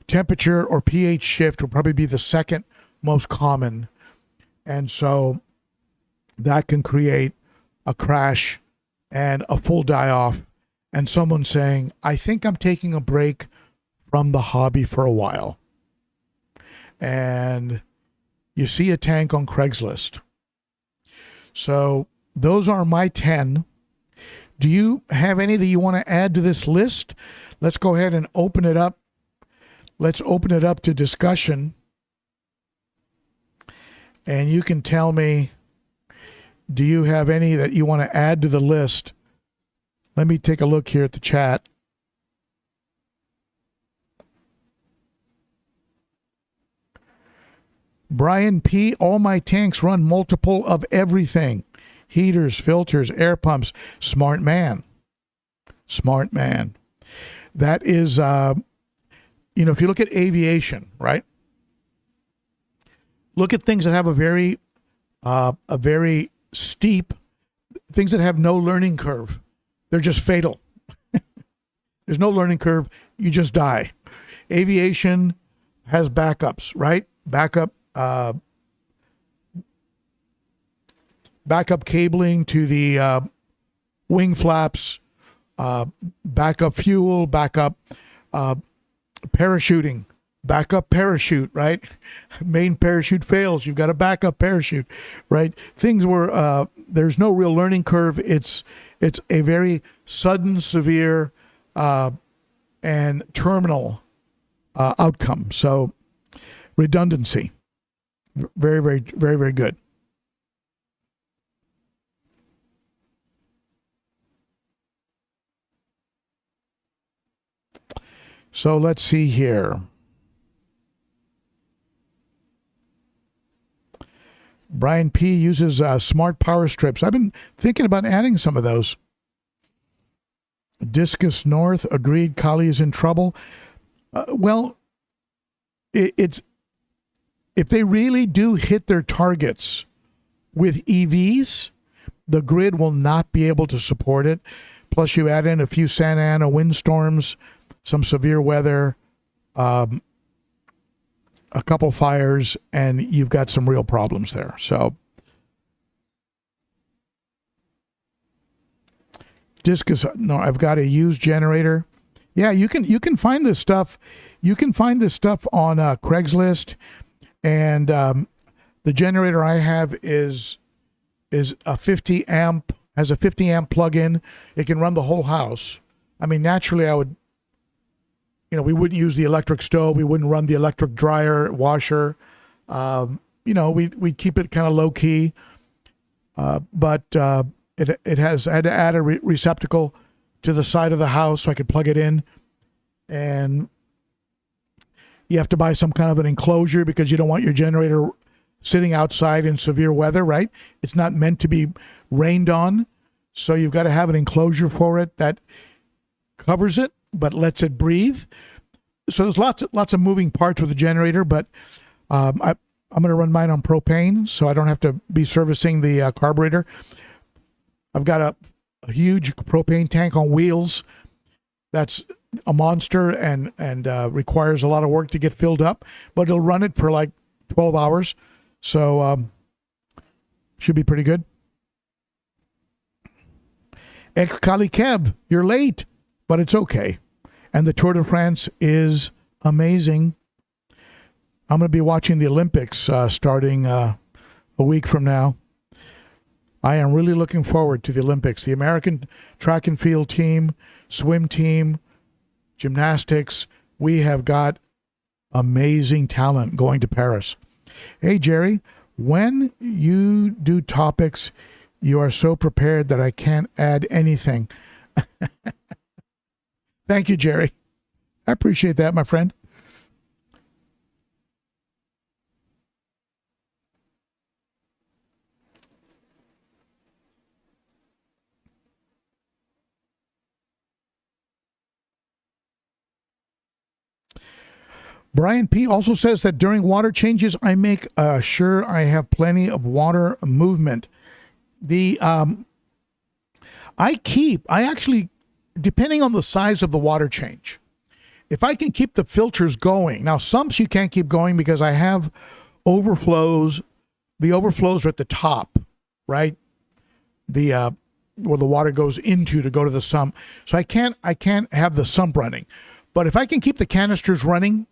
Temperature or pH shift will probably be the second most common. And so that can create a crash and a full die-off. And someone saying, I think I'm taking a break from the hobby for a while. And you see a tank on Craigslist. So those are my 10. Do you have any that you want to add to this list? Let's go ahead and open it up. Let's open it up to discussion. And you can tell me, do you have any that you want to add to the list? Let me take a look here at the chat. Brian P., all my tanks run multiple of everything. Heaters, filters, air pumps. Smart man. Smart man. That is, if you look at aviation, right? Look at things that have a very steep, things that have no learning curve. They're just fatal. There's no learning curve. You just die. Aviation has backups, right? Backup cabling to the wing flaps, backup fuel, backup parachuting, backup parachute, right? Main parachute fails. You've got a backup parachute, right? Things where there's no real learning curve. It's a very sudden, severe, and terminal outcome. So redundancy, very, very, very, very good. So let's see here. Brian P. uses smart power strips. I've been thinking about adding some of those. Discus North agreed Kali is in trouble. It's if they really do hit their targets with EVs, the grid will not be able to support it. Plus, you add in a few Santa Ana windstorms, some severe weather, a couple fires, and you've got some real problems there. So, Discus, no, I've got a used generator. Yeah, you can find this stuff. You can find this stuff on Craigslist, and the generator I have is a 50 amp, has a 50 amp plug-in. It can run the whole house. I mean, naturally, I would. We wouldn't use the electric stove. We wouldn't run the electric dryer, washer. We'd keep it kind of low key. But it has, I had to add a receptacle to the side of the house so I could plug it in. And you have to buy some kind of an enclosure because you don't want your generator sitting outside in severe weather, right? It's not meant to be rained on. So you've got to have an enclosure for it that covers it but lets it breathe. So there's lots of moving parts with the generator, but I'm going to run mine on propane, so I don't have to be servicing the carburetor. I've got a huge propane tank on wheels. That's a monster and requires a lot of work to get filled up, but it'll run it for like 12 hours. So should be pretty good. Ex Kali Keb, you're late, but it's okay. And the Tour de France is amazing. I'm going to be watching the Olympics starting a week from now. I am really looking forward to the Olympics. The American track and field team, swim team, gymnastics, we have got amazing talent going to Paris. Hey, Jerry, when you do topics, you are so prepared that I can't add anything. Thank you, Jerry. I appreciate that, my friend. Brian P. also says that during water changes, I make sure I have plenty of water movement. I actually, depending on the size of the water change, if I can keep the filters going. Now, sumps you can't keep going because I have overflows. The overflows are at the top, right? Where the water goes into to go to the sump. So I can't have the sump running. But if I can keep the canisters running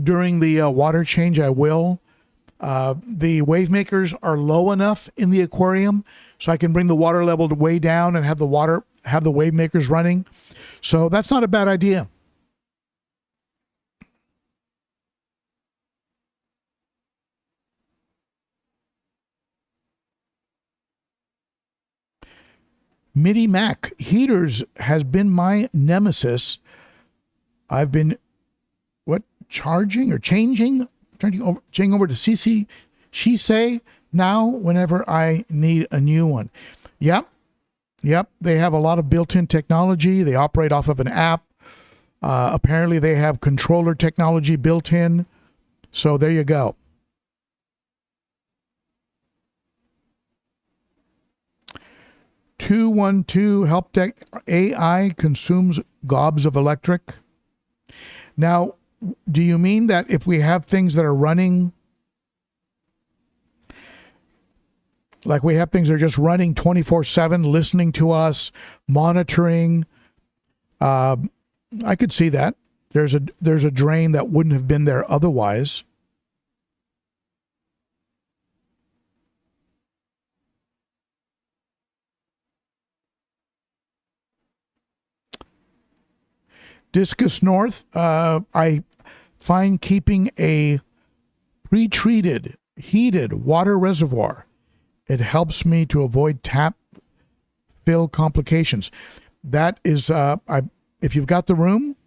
during the water change, I will. The wave makers are low enough in the aquarium so I can bring the water level way down and have the wave makers running. So that's not a bad idea. MIDI Mac heaters has been my nemesis. I've been changing over to CC she say now whenever I need a new one. Yep. They have a lot of built-in technology. They operate off of an app. Apparently they have controller technology built in. So there you go. (212) help deck AI consumes gobs of electric. Now, do you mean that if we have things that are running, like we have things that are just running 24/7, listening to us, monitoring? I could see that. There's a drain that wouldn't have been there otherwise. Discus North, I find keeping a pre-treated, heated water reservoir, it helps me to avoid tap fill complications. That is, if you've got the room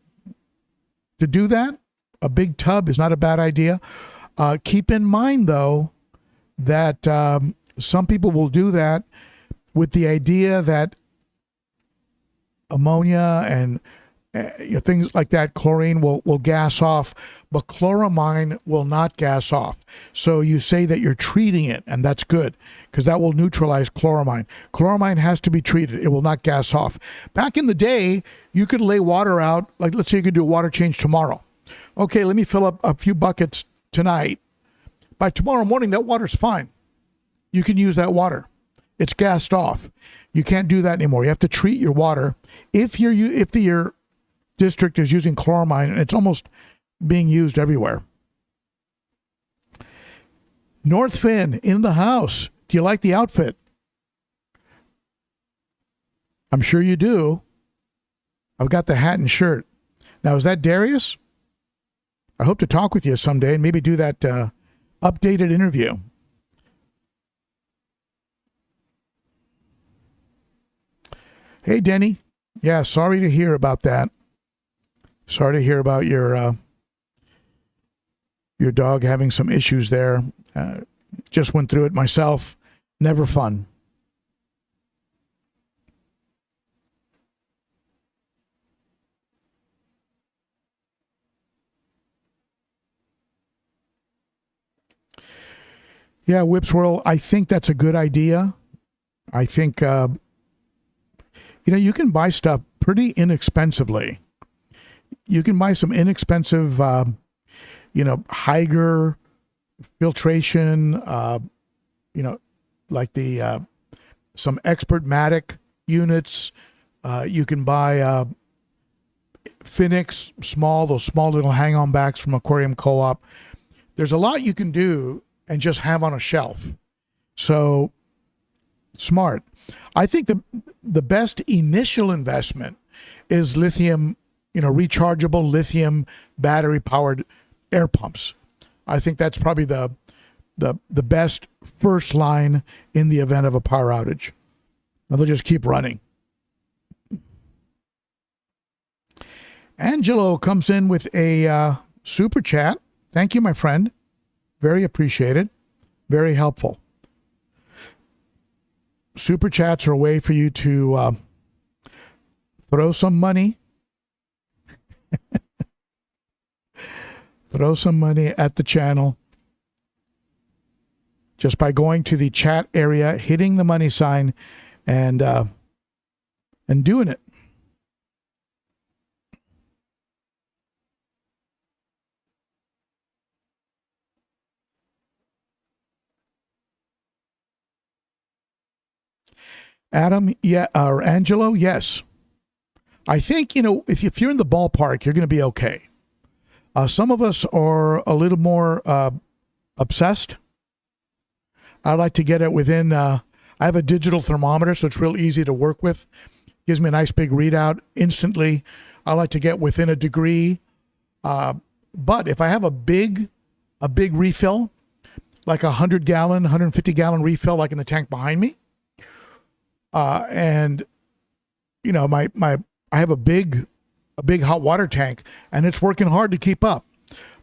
to do that, a big tub is not a bad idea. Keep in mind, though, that some people will do that with the idea that ammonia and things like that, chlorine will gas off, but chloramine will not gas off. So you say that you're treating it, and that's good because that will neutralize chloramine. Chloramine has to be treated. It will not gas off. Back in the day, you could lay water out, like let's say you could do a water change tomorrow. Okay, let me fill up a few buckets tonight. By tomorrow morning, that water's fine. You can use that water. It's gassed off. You can't do that anymore. You have to treat your water. If your district is using chloramine, and it's almost being used everywhere. North Finn in the house. Do you like the outfit? I'm sure you do. I've got the hat and shirt. Now, is that Darius? I hope to talk with you someday and maybe do that updated interview. Hey, Denny. Yeah, sorry to hear about that. Sorry to hear about your dog having some issues there. Just went through it myself. Never fun. Yeah, Whip Swirl, I think that's a good idea. I think, you can buy stuff pretty inexpensively. You can buy some inexpensive, Hygger filtration, like some Expert-Matic units. You can buy Phoenix, those small little hang-on backs from Aquarium Co-op. There's a lot you can do and just have on a shelf. So, smart. I think the best initial investment is lithium, rechargeable lithium battery powered air pumps. I think that's probably the best first line in the event of a power outage. Now they'll just keep running. Angelo comes in with a super chat. Thank you, my friend. Very appreciated. Very helpful. Super chats are a way for you to throw some money. Throw some money at the channel just by going to the chat area, hitting the money sign, and doing it. Adam, yeah, or Angelo, yes. I think, if you're in the ballpark, you're going to be okay. Some of us are a little more obsessed. I like to get it within, I have a digital thermometer, so it's real easy to work with. Gives me a nice big readout instantly. I like to get within a degree. But if I have a big refill, like a 100-gallon, 150-gallon refill, like in the tank behind me, and I have a big hot water tank, and it's working hard to keep up.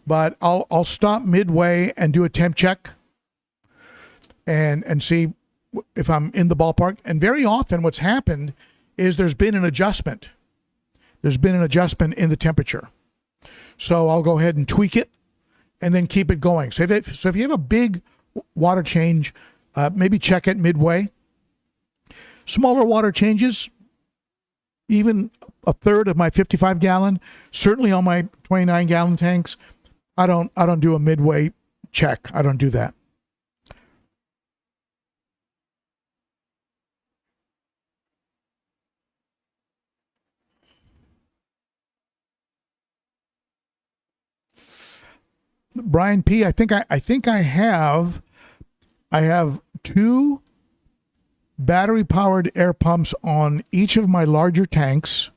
But I'll stop midway and do a temp check, and see if I'm in the ballpark. And very often, what's happened is there's been an adjustment. There's been an adjustment in the temperature, so I'll go ahead and tweak it, and then keep it going. So if you have a big water change, maybe check it midway. Smaller water changes, even a third of my 55-gallon, certainly on my 29-gallon tanks, I don't do a midway check. I don't do that. Brian P, I think I have 2 battery-powered air pumps on each of my larger tanks,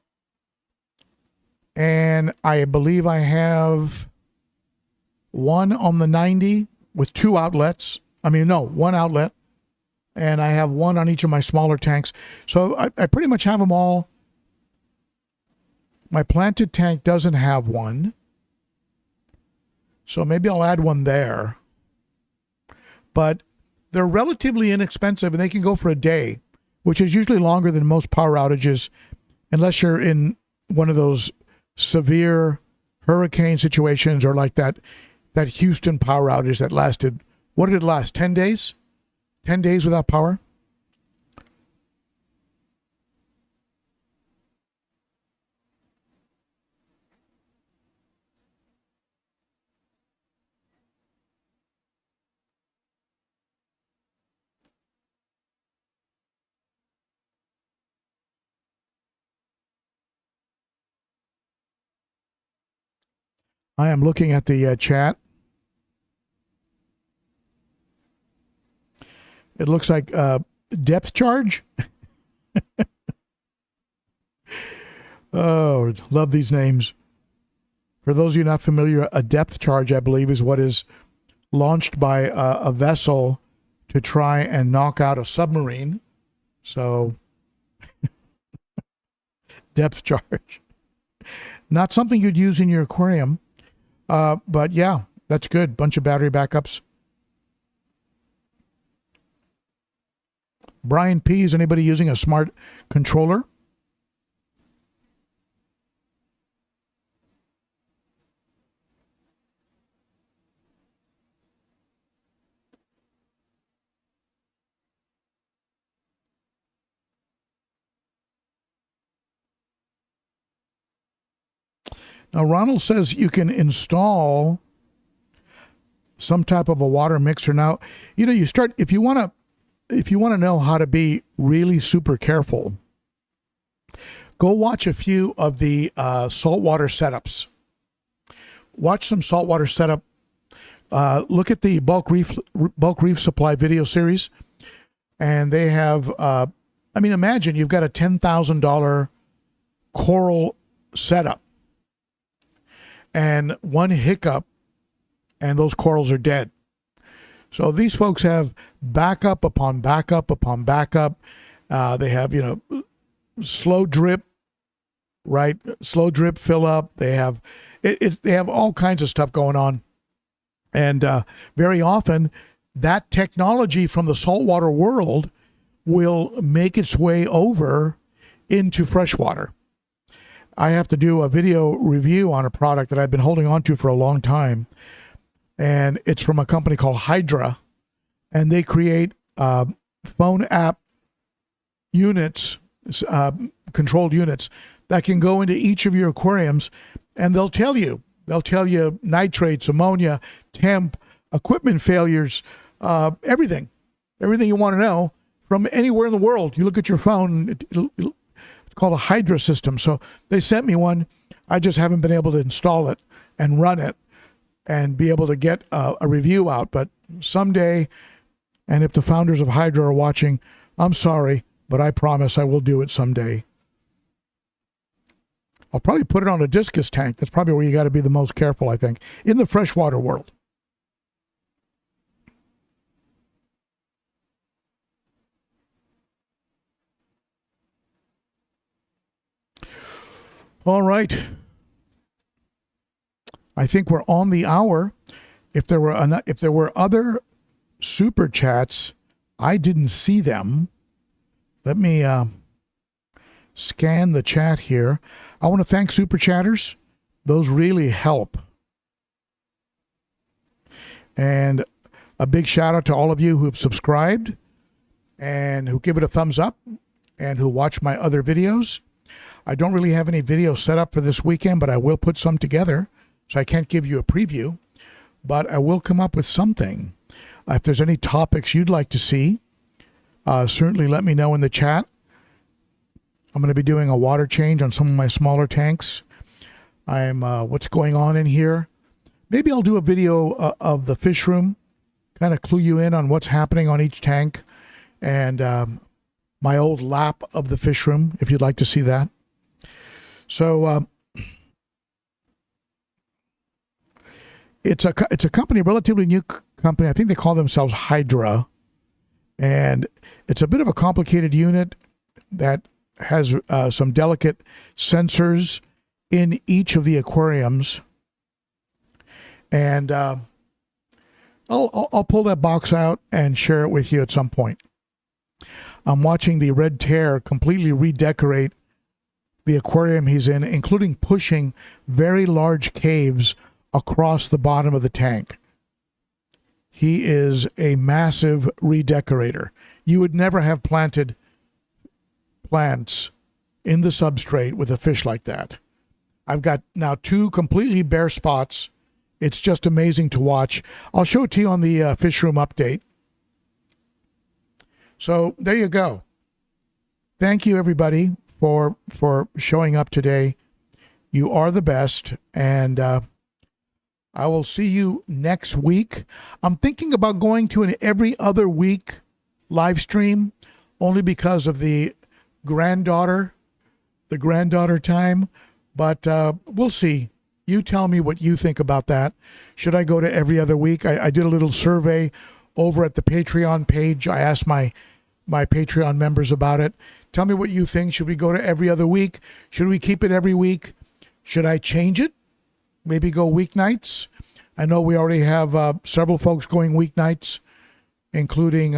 and I believe I have one on the 90 with 2 outlets. One outlet, and I have one on each of my smaller tanks. So I pretty much have them all. My planted tank doesn't have one, so maybe I'll add one there. But they're relatively inexpensive, and they can go for a day, which is usually longer than most power outages, unless you're in one of those severe hurricane situations, or like that Houston power outage that lasted, what did it last, 10 days? 10 days without power? I am looking at the chat. It looks like depth charge. Oh, love these names. For those of you not familiar, a depth charge, I believe, is what is launched by a vessel to try and knock out a submarine. So, depth charge. Not something you'd use in your aquarium. But yeah, that's good. Bunch of battery backups. Brian P, is anybody using a smart controller? Now, Ronald says you can install some type of a water mixer. Now, you start, if you want to know how to be really super careful, go watch a few of the saltwater setups. Watch some saltwater setup. Look at the bulk reef supply video series, and they have. Imagine you've got a $10,000 coral setup, and one hiccup and those corals are dead. So these folks have backup upon backup upon backup. They have, slow drip, right? Slow drip fill up. They have they have all kinds of stuff going on. And very often that technology from the saltwater world will make its way over into freshwater. I have to do a video review on a product that I've been holding on to for a long time. And it's from a company called Hydra. And they create phone app units, controlled units that can go into each of your aquariums, and they'll tell you nitrates, ammonia, temp, equipment failures, everything you want to know from anywhere in the world. You look at your phone, it's called a Hydra system. So they sent me one. I just haven't been able to install it and run it and be able to get a review out. But someday, and if the founders of Hydra are watching, I'm sorry, but I promise I will do it someday. I'll probably put it on a discus tank. That's probably where you got to be the most careful, I think, in the freshwater world. All right. I think we're on the hour. If there were other super chats, I didn't see them. Let me scan the chat here. I want to thank super chatters. Those really help. And a big shout out to all of you who have subscribed and who give it a thumbs up and who watch my other videos. I don't really have any videos set up for this weekend, but I will put some together. So I can't give you a preview, but I will come up with something. If there's any topics you'd like to see, certainly let me know in the chat. I'm going to be doing a water change on some of my smaller tanks. What's going on in here. Maybe I'll do a video of the fish room, kind of clue you in on what's happening on each tank, and my old lap of the fish room, if you'd like to see that. So it's a company, a relatively new company. I think they call themselves Hydra, and it's a bit of a complicated unit that has some delicate sensors in each of the aquariums. And I'll pull that box out and share it with you at some point. I'm watching the Red Tear completely redecorate the aquarium he's in, including pushing very large caves across the bottom of the tank. He is a massive redecorator. You would never have planted plants in the substrate with a fish like that. I've got now 2 completely bare spots. It's just amazing to watch. I'll show it to you on the fish room update. So there you go. Thank you, everybody, for showing up today. You are the best, and I will see you next week. I'm thinking about going to an every other week live stream, only because of the granddaughter time, but we'll see. You tell me what you think about that. Should I go to every other week? I did a little survey over at the Patreon page. I asked my Patreon members about it. Tell me what you think. Should we go to every other week? Should we keep it every week? Should I change it? Maybe go weeknights? I know we already have several folks going weeknights, including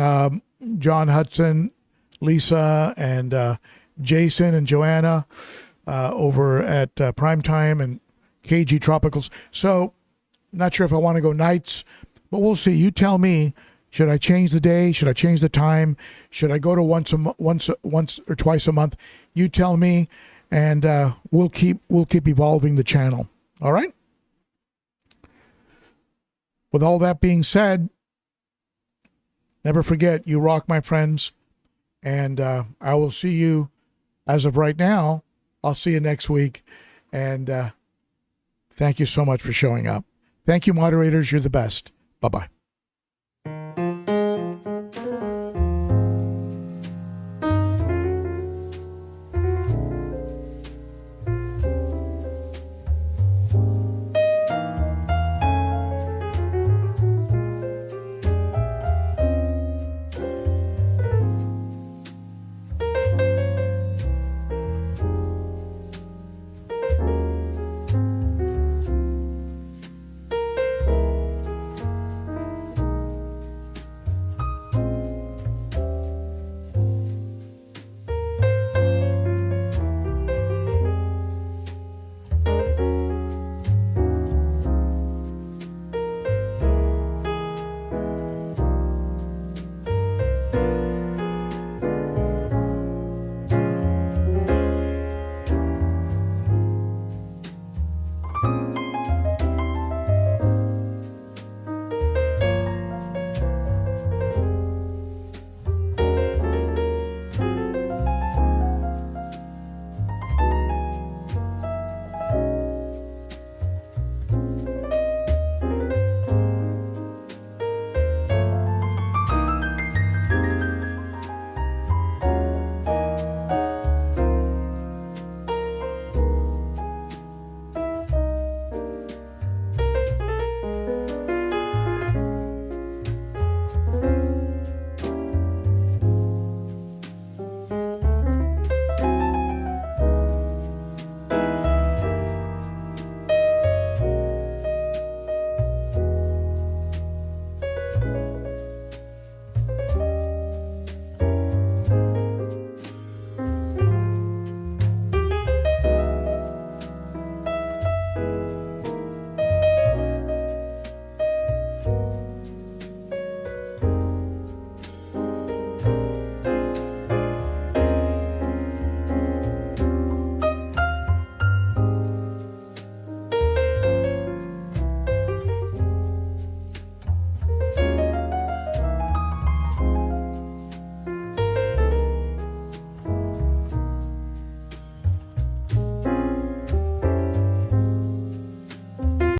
John Hudson, Lisa, and Jason and Joanna over at Primetime and KG Tropicals. So not sure if I want to go nights, but we'll see. You tell me. Should I change the day? Should I change the time? Should I go to once or twice a month? You tell me, and we'll keep evolving the channel. All right. With all that being said, never forget, you rock, my friends, and I will see you. As of right now, I'll see you next week, and thank you so much for showing up. Thank you, moderators. You're the best. Bye-bye.